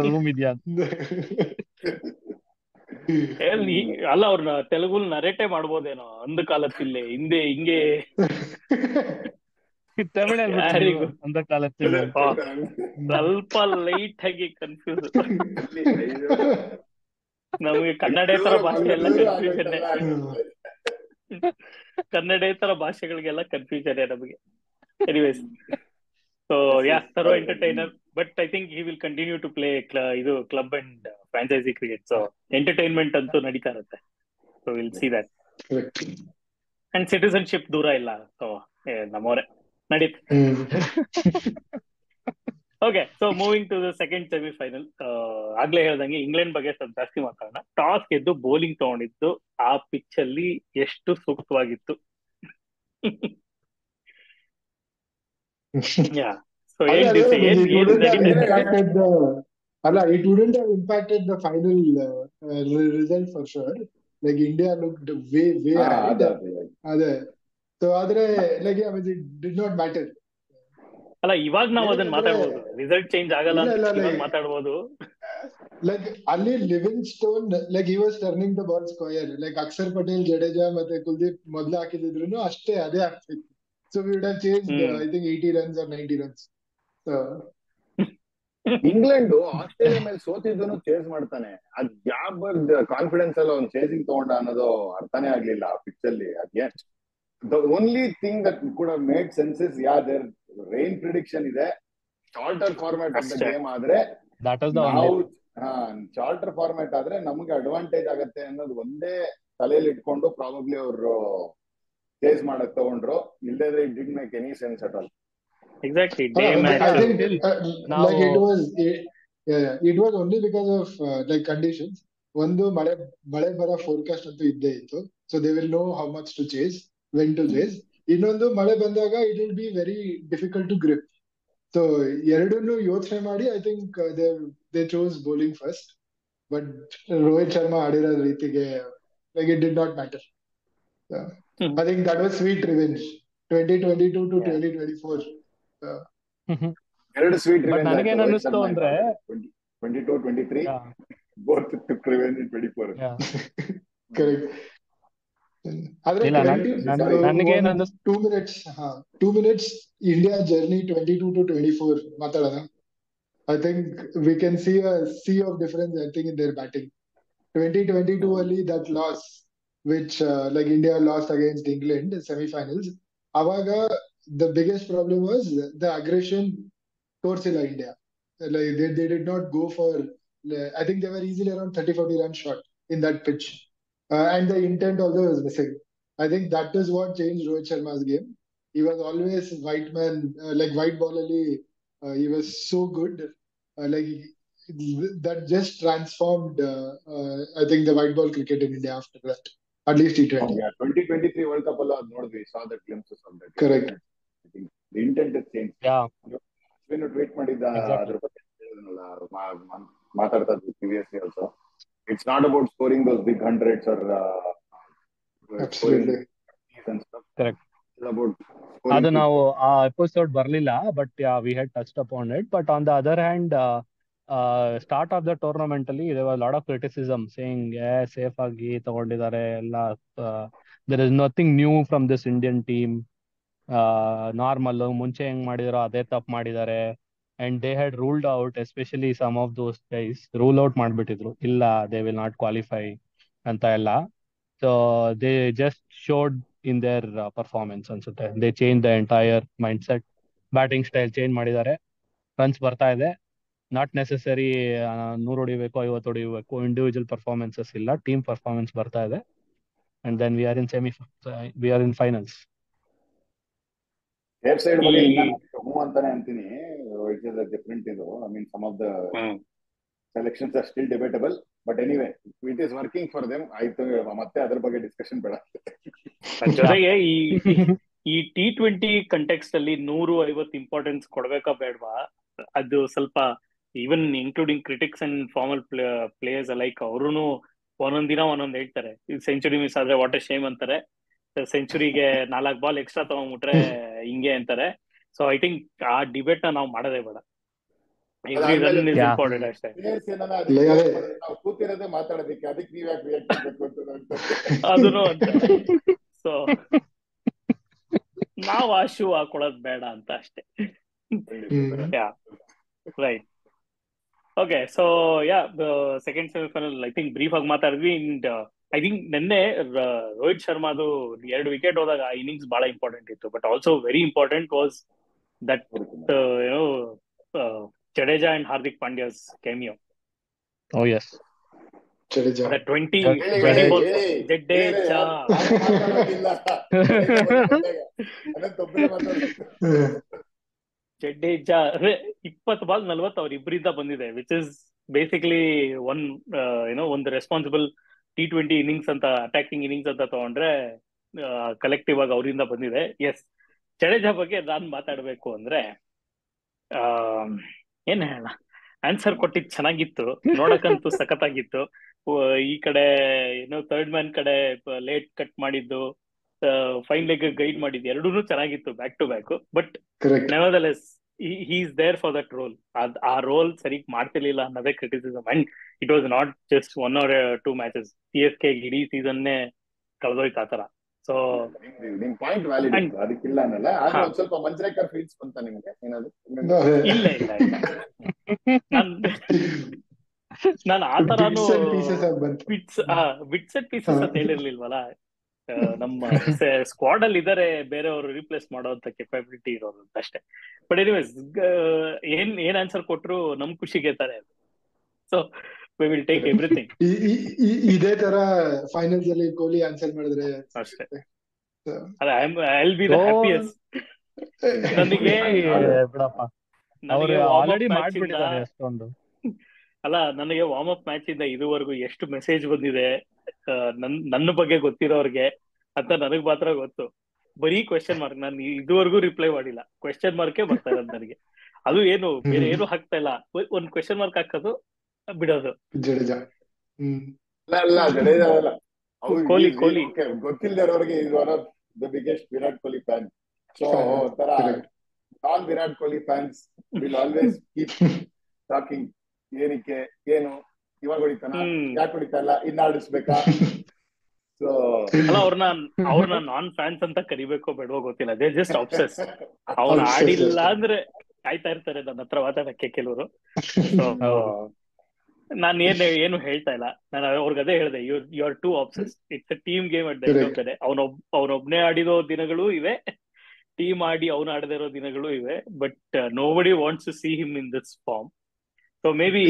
ರೂಮ್ ಇದೆಯಾ ಅಂತ. ಅಲ್ಲ, ಅವ್ರನ್ನ ತೆಲುಗುಲ್ ನರೇಟೇ ಮಾಡ್ಬೋದೇನೋ, ಅಂದ ಕಾಲತ್ತಿಲ್ಲೇ ಹಿಂದೆ ಹಿಂಗೆ ತಮಿಳಲ್ಲಿ ಅಂದ ಕಾಲತ್ತಿಲ್ಲ, ಸ್ವಲ್ಪ ಲೈಟ್ ಆಗಿ ಕನ್ಫ್ಯೂಸ್. ನಮ್ಗೆ ಕನ್ನಡೇತರ ಭಾಷೆ ಎಲ್ಲ ಕನ್ಫ್ಯೂಷನ್, ಕನ್ನಡೇತರ ಭಾಷೆಗಳಿಗೆಲ್ಲ ಕನ್ಫ್ಯೂಷನ್ ನಮಗೆ. Anyways, so thorough entertainer, but I think he will continue to play ಇದು club and franchise cricket. So entertainment ಅಂತೂ ನಡೀತಾ ಇರುತ್ತೆ. So will see that. And citizenship ದೂರ ಇಲ್ಲ, ಸೊ ನಮ್ಮವರೇ. ನಡೀತು. Hmm. Okay, so moving to the second semifinal. ಆಗ್ಲೇ ಹೇಳ್ದಂಗೆ ಇಂಗ್ಲೆಂಡ್ ಬಗ್ಗೆ ಸ್ವಲ್ಪ ಜಾಸ್ತಿ ಮಾತಾಡೋಣ. ಟಾಸ್ ಗೆದ್ದು ಬೌಲಿಂಗ್ ತಗೊಂಡಿದ್ದು ಆ ಪಿಚ್ ಅಲ್ಲಿ ಎಷ್ಟು ಸೂಕ್ತವಾಗಿತ್ತು. ಯಾ, ಸೊ ಅದೇ ಏನ್ ಅದೇ ಏನ್ it ಏನ್ wouldn't have ನಡೀತಾ ಇದೆ? impacted the it wouldn't have impacted the final result for sure. Like India looked way ಹಾ ahead. ಅದೇ ಅದೇ ಸೊ ಆದ್ರೆ like yeah, it did not matter. ಅಲ್ಲ, ಇವಾಗ ನಾವು ಅದನ್ನ ಏನಂದ್ರೆ ಮಾತಾಡ್ಬೋದು, ರಿಸಲ್ಟ್ ಚೇಂಜ್ ಆಗಲ್ಲ ಇಲ್ಲ ಅಂತ ಇಲ್ಲ ಇವಾಗ like ಮಾತಾಡ್ಬೋದು. ಅಲ್ಲಿ Livingstone he was turning the ball square. Like Akshar Patel, Jadeja ಮತ್ತೆ ಕುಲ್ದೀಪ್ ಮೊದ್ಲು ಹಾಕಿದ್ರು ಅಷ್ಟೇ ಅದೇ ಆಗ್ತಿತ್ತು. So we would have changed I think 80 runs or 90 runs. So England Australia ಮೇಲೆ ಸೋತಿದ್ದನು ಚೇಸ್ ಮಾಡ್ತಾನೆ. ಅದ್ ಯಾವ ಕಾನ್ಫಿಡೆನ್ಸ್ ಅಲ್ಲಿ ಅವ್ನು ಚೇಸಿಂಗ್ ತಗೊಂಡ ಅನ್ನೋದು ಅರ್ಥನೇ ಆಗ್ಲಿಲ್ಲ ಆ ಪಿಚ್ ಅಲ್ಲಿ. ಅದೇನ್ the only thing that could have made sense is there rain prediction ಇದೆ. ಶಾರ್ಟರ್ ಫಾರ್ಮ್ಯಾಟ್ ಆಫ್ ದ ಅಷ್ಟೇ. ಗೇಮ್ ಆದ್ರೆ ದಟ್ ಇಸ್ ದ ನಾವು ಓನ್ಲಿ ಶಾರ್ಟರ್ ಫಾರ್ಮ್ಯಾಟ್ ಆದ್ರೆ ನಮ್ಗೆ ಅಡ್ವಾಂಟೇಜ್ ಆಗತ್ತೆ ಅನ್ನೋದು ಒಂದೇ ತಲೆಯಲ್ಲಿ ಇಟ್ಕೊಂಡು ಪ್ರಾಬಬ್ಲಿ ಅವರು ಚೇಸ್ ಮಾಡಕ್ ತಗೊಂಡ್ರು. ಇಲ್ಲದ್ರೆ it did make any sense at all. Exactly, day I match. think still like ನಾವು it was only because of like conditions. ಒಂದು ಮಳೆ ಬರೋ ಫೋರ್ಕಾಸ್ಟ್ ಅಂತೂ ಇದ್ದೇ ಇತ್ತು. So they will know how much to chase, when to chase. ಇನ್ನೊಂದು ಮಳೆ ಬಂದಾಗ it will be very difficult to grip. So ಎರಡನ್ನೂ ಯೋಚನೆ ಮಾಡಿ I think they chose bowling first. But Rohit Sharma ಆಡಿರೋ ರೀತಿಗೆ like it did not matter. I think that was sweet revenge 2022 to 2024. ಎರಡು sweet but revenge ನನಗೇನ್ ಆಯ್ತು. ರೋಹಿತ್ ಅನ್ನಿಸ್ತು ಶರ್ಮಾ ಅಂದ್ರೆ 22, 23 both took revenge in 24. Correct. ಆದ್ರೆ ಇಲ್ಲ ನನಗೇನ್ ಒಂದು ಅನ್ನಿಸ್ತು 2 minutes India journey 22 to 24 ಮಾತಾಡೋಣ. I think we can see a sea of difference I think in their batting. 2022 ಅಲ್ಲಿ that loss which like India lost against England in semi-finals. ಅವಾಗ the biggest problem was the aggression ತೋರ್ಸಿಲ್ಲ India. Like they did not go for I think they were easily around 30-40 runs short in that pitch. And the intent also was missing. I think that is what changed Rohit Sharma's game. He was always white man, like white ball ali. He was so good. Like that just transformed. I think the white ball cricket in India after that. At least T20. 2023 World Cup ಅಲ್ಲ ಅದ್ ನೋಡಿದ್ವಿ. saw the glimpses of that. Correct. I think the intent has changed. Ashwin tweet ಮಾಡಿದ್ದ ಅದ್ರ ಬಗ್ಗೆ ಮಾತಾಡ್ತಾ ಇದ್ವಿ previously also. It's not about scoring those big hundreds or Absolutely. and stuff. Correct. It's about ಅದು ನಾವು ಆ ಎಪಿಸೋಡ್ ಬರ್ಲಿಲ್ಲ, but we had touched upon it. But on the other hand, start of the tournament ಅಲ್ಲಿ lot of criticism saying safe ಆಗಿ ತಗೊಂಡಿದ್ದಾರೆ ಎಲ್ಲ. There is nothing new from this Indian team. Normal ಮುಂಚೆ ಹೆಂಗ್ ಮಾಡಿದಾರೋ ಅದೇ ತಪ್ಪು ಮಾಡಿದ್ದಾರೆ. And they had ruled out, especially some of those guys rule out ಮಾಡ್ಬಿಟ್ಟಿದ್ರು, ಇಲ್ಲ ದೇ ವಿಲ್ ನಾಟ್ ಕ್ವಾಲಿಫೈ ಅಂತ ಎಲ್ಲ. So they just showed in their performance ಅನ್ಸುತ್ತೆ. They change the entire mind set, batting style change ಮಾಡಿದ್ದಾರೆ. Runs ಬರ್ತಾ ಇದೆ, not necessary 100 ಹೊಡಿಬೇಕು 50 ಹೊಡಿಬೇಕು, ಇಂಡಿವಿಜುವಲ್ ಪರ್ಫಾರ್ಮೆನ್ಸಸ್ ಇಲ್ಲ, ಟೀಮ್ ಪರ್ಫಾರ್ಮೆನ್ಸ್ ಬರ್ತಾ ಇದೆ. And then we are in finals. Safe side ಬಗ್ಗೆ ಹ್ಞೂ ಅಂತಾನೆ ಅಂತೀನಿ. ಇಟ್ ಇಸ್ ಡಿಫರೆಂಟ್ ಇದು. I mean some of the selections are still debatable, but anyway it is working for them. ಆಯ್ತು, ಮತ್ತೆ ಅದ್ರ ಬಗ್ಗೆ ಡಿಸ್ಕಷನ್ ಬೇಡ. ಜೊತೆಗೆ ಈ T20 ಕಂಟೆಕ್ಸ್ಟ್ ಅಲ್ಲಿ 150 ಇಂಪಾರ್ಟೆನ್ಸ್ ಕೊಡ್ಬೇಕಾ ಬೇಡವಾ? ಅದು ಸ್ವಲ್ಪ even including critics and formal players like ಅವ್ರು ಒಂದೊಂದ್ ದಿನ ಒಂದೊಂದ್ ಹೇಳ್ತಾರೆ. ಸೆಂಚುರಿ ಮಿಸ್ ಆದ್ರೆ ವಾಟ್ ಎ ಶೇಮ್ ಅಂತಾರೆ, ಸೆಂಚುರಿಗೆ 4 ಬಾಲ್ ಎಕ್ಸ್ಟ್ರಾ ತಗೊಂಡ್ಬಿಟ್ರೆ ಹಿಂಗೆ ಅಂತಾರೆ. ಸೊ ಐ ಥಿಂಕ್ ಆ ಡಿಬೇಟ್ ನ ನಾವು ಮಾಡೋದೇ ಬೇಡ. ಎವ್ರಿ ರನ್ ಇಸ್ ಇಂಪಾರ್ಟೆಂಟ್ ಅಷ್ಟೇ. ನಾವು ಕೂತಿರೋದೇ ಮಾತಾಡೋದಕ್ಕೆ, ಅದಕ್ಕೆ ನೀವ್ ಯಾಕೆ ರಿಯಾಕ್ಟ್ ಮಾಡ್ಬೇಕು ಅದನ್ನು ಅಂತ. ಸೊ ನಾವು ಆ ಶೂ ಹಾಕೊಳ್ಳೋದು ಬೇಡ ಅಂತ ಅಷ್ಟೇ. Right. Okay, so second semifinal I think brief ಆಗಿ ಮಾತಾಡಿದ್ವಿ. ಅಂಡ್ ಐ ಥಿಂಕ್ ನಿನ್ನೆ ರೋಹಿತ್ ಶರ್ಮಾದು 2 ವಿಕೆಟ್ ಹೋದಾಗ ಇನ್ನಿಂಗ್ಸ್ ಬಹಳ ಇಂಪಾರ್ಟೆಂಟ್ ಇತ್ತು. But also very important was that Jadeja and Hardik Pandyas cameo. Oh yes. Jadeja. ಅದೇ 20 ಜಡೇಜಾ. 20 ಹೇಳಿ balls ಹೇಳಿ ಜಡೇಜಾ. ನಾನು ಮಾತಾಡೋದಿಲ್ಲ, ಅನಂತ್ ಒಬ್ಬರೇ ಮಾತಾಡ್ಬೇಕು. ಜಡೇಜಾ 20 ಬಾಲ್ 40 ಅವ್ರಿಬ್ರಿಂದ ಬಂದಿದೆ, ವಿಚ್ ಇಸ್ ಬೇಸಿಕಲಿ ಒನ್ ಒಂದು ರೆಸ್ಪಾನ್ಸಿಬಲ್ T20 ಇನ್ನಿಂಗ್ಸ್ ಅಂತ, ಅಟ್ಯಾಕಿಂಗ್ ಇನ್ನಿಂಗ್ಸ್ ಅಂತ ತಗೊಂಡ್ರೆ ಕಲೆಕ್ಟಿವ್ ಆಗಿ ಅವರಿಂದ ಬಂದಿದೆ. ಎಸ್, ಜಡೇಜಾ ಬಗ್ಗೆ ನಾನ್ ಮಾತಾಡ್ಬೇಕು ಅಂದ್ರೆ ಆ ಏನ್ ಹೇಳ, ಆನ್ಸರ್ ಕೊಟ್ಟಿದ್ ಚೆನ್ನಾಗಿತ್ತು, ನೋಡಕ್ಕಂತೂ ಸಖತ್ತಾಗಿತ್ತು. ಈ ಕಡೆ ಥರ್ಡ್ ಮ್ಯಾನ್ ಕಡೆ ಲೇಟ್ ಕಟ್ ಮಾಡಿದ್ದು, ಫೈನ್ ಲೆಗ್ ಗೈಡ್ ಮಾಡಿದ್ದು, ಎರಡೂ ಚೆನ್ನಾಗಿತ್ತು back to back. But correct. Nevertheless he is there for that role. ಆ ರೋಲ್ ಸರಿಗ್ ಮಾಡ್ತಿರ್ಲಿಲ್ಲ ಅನ್ನೋದೇ criticism. And it was not just 1 or 2 matches, CSK ಇಡೀ ಸೀಸನ್ನೇ ಕಳೆದೋಯ್ತು ಆತರ. ಸೊ ನಿಮ್ ಪಾಯಿಂಟ್ ವ್ಯಾಲಿಡ್ ಇತ್ತು, ಅದಕ್ಕಿಲ್ಲ ಅನ್ನಲ್ಲ. ಆದ್ರೆ ಒಂದ್ ಸ್ವಲ್ಪ ಮಂಜ್ರೇಕರ್ ಫೀಲ್ಸ್ ಬಂತ ನಿಮ್ಗೆ ಏನಾದ್ರು? ಇಲ್ಲ ಇಲ್ಲ ಇಲ್ಲ, ನಾನು ಆತರಾನು ಬಿಟ್ಸ್ ಅಂಡ್ ಪೀಸಸ್ ಅಂತ ಹೇಳಿರ್ಲಿಲ್ವಲ್ಲ. ನಮ್ಮ ಸ್ಕ್ವಾಡ್ ಅಲ್ಲಿ ಇದಾರೆ ಬೇರೆಯವರು ರೀಪ್ಲೇಸ್ ಮಾಡೋಂತ ಕೆಪಾಬಿಲಿಟಿ ಇರೋರು ಅಂತ ಅಷ್ಟೇ. ಬಟ್ ಎನಿವೇಸ್, ಏನ್ ಆನ್ಸರ್ ಕೊಟ್ರು ನಮ್ ಖುಷಿಗೆ ತಾನೆ. So we will take everything. ಇದೇ ತರ ಫೈನಲ್ಸ್ ಅಲ್ಲಿ ಕೊಹ್ಲಿ ಆನ್ಸರ್ ಮಾಡಿದ್ರೆ ಅಷ್ಟೇ. I will be the happiest. ನನಗೆ ಬಿಡಪ್ಪ, ಅವರು ಆಲ್ರೆಡಿ ಮಾಡ್ಬಿಟ್ಟಿದ್ದಾರೆ ಅಷ್ಟೊಂದು. ಅಲ್ಲ, ನನಗೆ ವಾರ್ಮ್ ಅಪ್ ಮ್ಯಾಚ್ ಇಂದ ಇದುವರೆಗೂ ಎಷ್ಟು ಮೆಸೇಜ್ ಬಂದಿದೆ ನನ್ನ ಬಗ್ಗೆ ಗೊತ್ತಿರೋರ್ಗೆ ಅಂತ ನನಗ್ ಮಾತ್ರ ಗೊತ್ತು. ಬರೀ ಕ್ವೆಶ್ಚನ್ ಮಾರ್ಕ್. ನಾನು ಇದುವರೆಗೂ ರಿಪ್ಲೈ ಮಾಡಿಲ್ಲ, ಕ್ವೆಶ್ಚನ್ ಮಾರ್ಕೇ ಬರ್ತಾ ಇರೋದು ನನಗೆ. ಅದು ಏನು ಬೇರೆ ಏನು ಹಾಕ್ತಾ ಇಲ್ಲ, ಒಂದ್ ಕ್ವೆಶ್ಚನ್ ಮಾರ್ಕ್ ಹಾಕೋದು ಬಿಡೋದು. ಜಡೇಜಾ ಜಡೇಜಾ ಅಲ್ಲ, ಕೊಹ್ಲಿ ಗೊತ್ತಿಲ್ಲದೆ ಇರೋರಿಗೆ is one of the biggest Virat Kohli fan. So ತರ ನಾನ್ Virat Kohli fans will always keep talking. ಏನಕ್ಕೆ, ಏನು ಇವಾಗ ಹೊಡಿತಾನ, ಯಾಕೆ ಹೊಡಿತಾ ಇಲ್ಲ, ಇನ್ನ ಆಡಿಸ್ಬೇಕಾ? ಸೊ ಅಲ್ಲ, ಅವ್ರನ್ನ ನಾನ್ ಫ್ಯಾನ್ಸ್ ಅಂತ ಕರಿಬೇಕೋ ಬೇಡವೋ ಗೊತ್ತಿಲ್ಲ, ದೇ ಜಸ್ಟ್ ಆಬ್ಸೆಸ್. ಅವ್ನು ಆಡಿಲ್ಲ ಅಂದ್ರೆ ಕಾಯ್ತಾ ಇರ್ತಾರೆ ನನ್ನ ಹತ್ರ ಮಾತಾಡಕ್ಕೆ ಕೆಲವರು. ಸೊ ನಾನು ಏನು ಹೇಳ್ತಾ ಇಲ್ಲ, ನಾನು ಅವ್ರಿಗೆ ಅದೇ ಹೇಳಿದೆ, you are too obsess. It's a team game at the end of the day. ಅವನೊಬ್ನೇ ಆಡಿರೋ ದಿನಗಳು ಇವೆ, ಟೀಮ್ ಆಡಿ ಅವನು ಆಡದೇ ಇರೋ ದಿನಗಳು ಇವೆ. But nobody wants to see him in this form. So maybe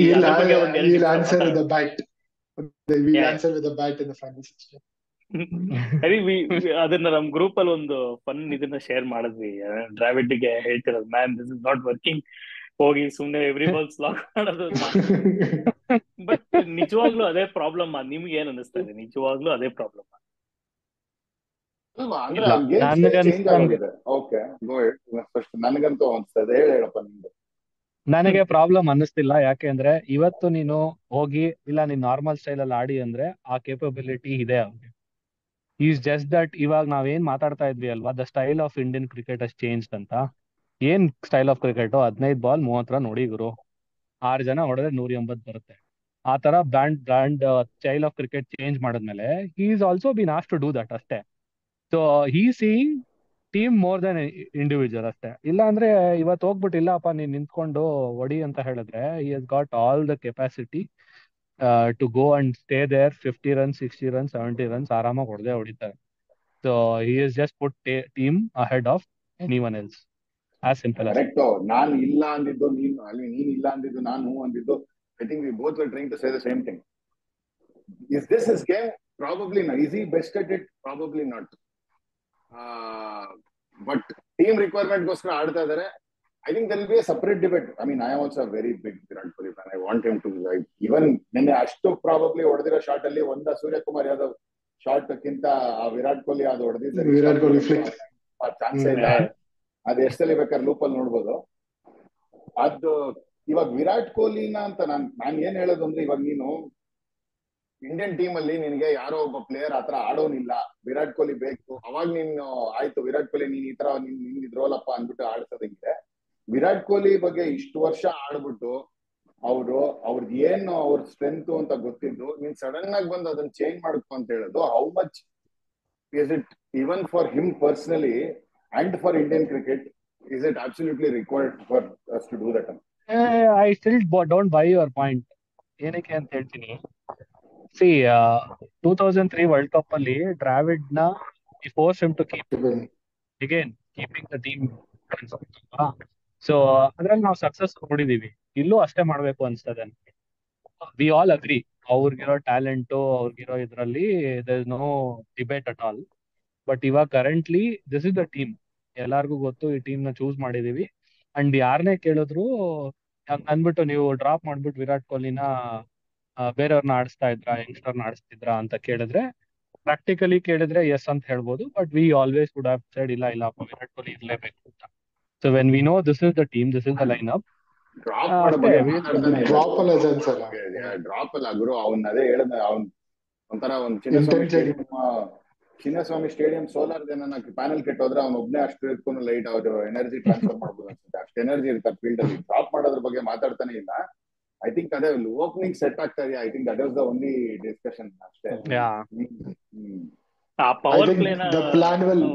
ಅದನ್ನ ನಮ್ ಗ್ರೂಪ್ ಅಲ್ಲಿ ಒಂದು ಫನ್ ಇದನ್ನ ಶೇರ್ ಮಾಡಿದ್ವಿ. ಡ್ರಾವಿಡ್ ಗೆ ಹೇಳ್ತಿರೋದು, man this is not working, ಹೋಗಿ ಸುಮ್ನೆ ಎವ್ರಿ ಬಾಲ್ ಸ್ಲಾಗ್ ಮಾಡೋದು. ಬಟ್ ನಿಜವಾಗ್ಲೂ ಅದೇ ಪ್ರಾಬ್ಲಮ್. ನಿಮ್ಗೆ ಏನ್ ಅನಿಸ್ತಾ ಇದೆ? ನಿಜವಾಗ್ಲೂ ಅದೇ ಪ್ರಾಬ್ಲಮ್? ನನಗಂತೂ ಅನ್ಸ್ತದೆ. ಹೇಳಪ್ಪ ನಿಮ್ದು. ನನಗೆ ಪ್ರಾಬ್ಲಮ್ ಅನ್ನಿಸ್ತಿಲ್ಲ. ಯಾಕೆಂದ್ರೆ ಇವತ್ತು ನೀನು ಹೋಗಿ ಇಲ್ಲ ನೀನ್ ನಾರ್ಮಲ್ ಸ್ಟೈಲ್ ಅಲ್ಲಿ ಆಡಿ ಅಂದ್ರೆ ಆ ಕೇಪಬಿಲಿಟಿ ಇದೆ ಅವ್ನಿಗೆ. ಈಸ್ ಜಸ್ಟ್ ದಟ್ ಇವಾಗ ನಾವೇನ್ ಮಾತಾಡ್ತಾ ಇದ್ವಿ ಅಲ್ವಾ, the style of Indian cricket as change ಅಂತ. ಏನ್ style of cricket? 15 ball 30 run ಹೊಡಿ ಗುರು, 6 ಜನ ಹೊಡೆದ್ರೆ 180 ಬರುತ್ತೆ. ಆ ತರ brand style of cricket change ಮಾಡಿದ್ಮೇಲೆ he is also been asked to do that ಅಷ್ಟೇ. So he seeing team more than individual ಅಷ್ಟೇ. ಇಲ್ಲ ಅಂದ್ರೆ ಇವತ್ತು ಹೋಗ್ಬಿಟ್ಟು ಇಲ್ಲಪ್ಪ ನೀನ್ ನಿಂತ್ಕೊಂಡು ಹೊಡಿ ಅಂತ ಹೇಳಿದ್ರೆ he has got all the capacity to go and stay there. 50 runs 60 runs 70 runs ಆರಾಮಾಗಿ ಹೊಡಿತಾರೆ. So he is just put team ahead of anyone else. As simple as correct. ನಾನು ಇಲ್ಲ ಅಂದಿದ್ದು ನೀನು, ಅಲ್ಲಿ ನೀನ್ ಇಲ್ಲ ಅಂದಿದ್ದು ನಾನು ಅಂದಿದ್ದು. I think we both were trying to say the same thing. Is this his game? Probably not. Is he best at it? Probably not. But team requirement ಗೋಸ್ಕರ ಆಡ್ತಾ ಇದಾರೆ. I think there will be a separate debate. I mean, I am also a very big Virat Kohli fan. I want him to, like, even nenne ashtu probably ಹೊಡೆದಿರೋ shot ಅಲ್ಲಿ ಒಂದ Suryakumar Yadav shot ಕಿಂತ ಆ ವಿರಾಟ್ ಕೊಹ್ಲಿ ಅದು ಹೊಡೆದಿದ್ದಾರೆ. ವಿರಾಟ್ ಕೊಹ್ಲಿ ಫ್ಲಿಕ್ ಚಾನ್ಸ್ ಇಲ್ಲ. ಅದು ಎಷ್ಟಲ್ಲಿ ಬೇಕಾದ್ರೆ ಲೂಪಲ್ಲಿ ನೋಡ್ಬೋದು. ಅದು ಇವಾಗ ವಿರಾಟ್ ಕೊಹ್ಲಿನ ಅಂತ ನಾನ್ ಏನ್ ಹೇಳೋದು ಅಂದ್ರೆ, ಇವಾಗ ನೀನು ಇಂಡಿಯನ್ ಟೀಮ್ ಅಲ್ಲಿ ನಿನ್ಗೆ ಯಾರೋ ಒಬ್ಬ ಪ್ಲೇಯರ್ ಆತರ ಆಡೋನಿಲ್ಲ, ವಿರಾಟ್ ಕೊಹ್ಲಿ ಬೇಕು. ಅವಾಗ ನೀನು ಆಯ್ತು ವಿರಾಟ್ ಕೊಹ್ಲಿ ನೀನ್ ಈ ತರ ನಿನ್ ಇದ್ರೋಲಪ್ಪ ಅಂದ್ಬಿಟ್ಟು ಆಡ್ಸೋದಂಗೆ. ವಿರಾಟ್ ಕೊಹ್ಲಿ ಬಗ್ಗೆ ಇಷ್ಟು ವರ್ಷ ಆಡ್ಬಿಟ್ಟು ಅವ್ರದ್ದು ಏನು ಅವ್ರ ಸ್ಟ್ರೆಂತ್ ಅಂತ ಗೊತ್ತಿದ್ದು ನೀನ್ ಸಡನ್ ಆಗಿ ಬಂದು ಅದನ್ನ ಚೇಂಜ್ ಮಾಡ್ಕೊ ಅಂತ ಹೇಳೋದು, how much is it even for him personally and for Indian cricket? Is it absolutely required for us to do that? I still don't buy your point. ಏನಕ್ಕೆ ಅಂತ ಹೇಳ್ತೀನಿ. ಸಿ 2003 ವರ್ಲ್ಡ್ ಕಪ್ ಅಲ್ಲಿ ಡ್ರಾವಿಡ್ ನ force him to keep again keeping the team. So ಅದ್ರಲ್ಲಿ ನಾವು success ನೋಡಿದೀವಿ. ಇಲ್ಲೂ ಅಷ್ಟೇ ಮಾಡ್ಬೇಕು ಅನ್ಸ್ತದೆ. ವಿ ಆಲ್ ಅಗ್ರಿ, ಅವ್ರಿಗಿರೋ ಟ್ಯಾಲೆಂಟ್, ಅವ್ರಿಗಿರೋ ಇದ್ರಲ್ಲಿ there is no debate at all. But ಇವಾಗ currently this is the team, ಎಲ್ಲಾರ್ಗೂ ಗೊತ್ತು ಈ ಟೀಮ್ ನ ಚೂಸ್ ಮಾಡಿದೀವಿ. ಅಂಡ್ ಯಾರನ್ನೇ ಕೇಳಿದ್ರು ಅಂದ್ಬಿಟ್ಟು ನೀವು ಡ್ರಾಪ್ ಮಾಡ್ಬಿಟ್ಟು ವಿರಾಟ್ ಕೊಹ್ಲಿನ ಬೇರೆಯವ್ರನ್ನ ಆಡಿಸ್ತಾ ಇದ್ರಾ, ಯಂಗ್ಸ್ಟರ್ನ ಆಡಿಸ್ತಿದ್ರಾ ಅಂತ ಕೇಳಿದ್ರೆ, ಪ್ರಾಕ್ಟಿಕಲಿ ಕೇಳಿದ್ರೆ ಎಸ್ ಅಂತ ಹೇಳ್ಬೋದು. But we always would have said ಇಲ್ಲ ವಿರಾಟ್ ಕೊಹ್ಲಿ ಇರ್ಲೇಬೇಕು ಅಂತ. So when we know this is the team, this is the line up, drop ಮಾಡೋ ಅಷ್ಟೇ. ಬಗ್ಗೆ ಮಾತಾಡ್ತಾನೆ ಇಲ್ಲ ಡ್ರಾಪ್ ಅಲ್ಲ ಅನ್ಸಲ್ಲ. ಡ್ರಾಪ್ ಅಲ್ಲ ಗುರು, ಅವ್ನ್ ಅದೇ ಹೇಳ್ದ, ಅವ್ನ್ ಒಂಥರ ಒಂದ್ Chinnaswamy stadium, Chinnaswamy stadium solar ಏನನ್ನ ಪ್ಯಾನಲ್ ಕೆಟ್ಟೋದ್ರೆ ಅವ್ನ ಒಬ್ನೇ ಅಷ್ಟು ಇಟ್ಕೊಂಡು ಲೈಟ್ ಅವ್ರು ಎನರ್ಜಿ ಟ್ರಾನ್ಸ್ಫರ್ ಮಾಡ್ಬೋದು ಅನ್ಸುತ್ತೆ, ಅಷ್ಟು ಎನರ್ಜಿ ಇರ್ತಾರೆ ಫೀಲ್ಡ್ ಅಲ್ಲಿ. ಡ್ರಾಪ್ ಮಾಡೋದ್ರ ಬಗ್ಗೆ ಮಾತಾಡ್ತಾನೆ ಇಲ್ಲ. ಐ ಥಿಂಕ್ ಅದೇ ಓಪನಿಂಗ್ ಸೆಟ್ ಆಗ್ತಾ ಇದೆಯಾ, I think that was the only discussion ಅಷ್ಟೇ. ಆ ಪವರ್ ಪ್ಲೇನ ದ ಪ್ಲಾನ್ ವಿಲ್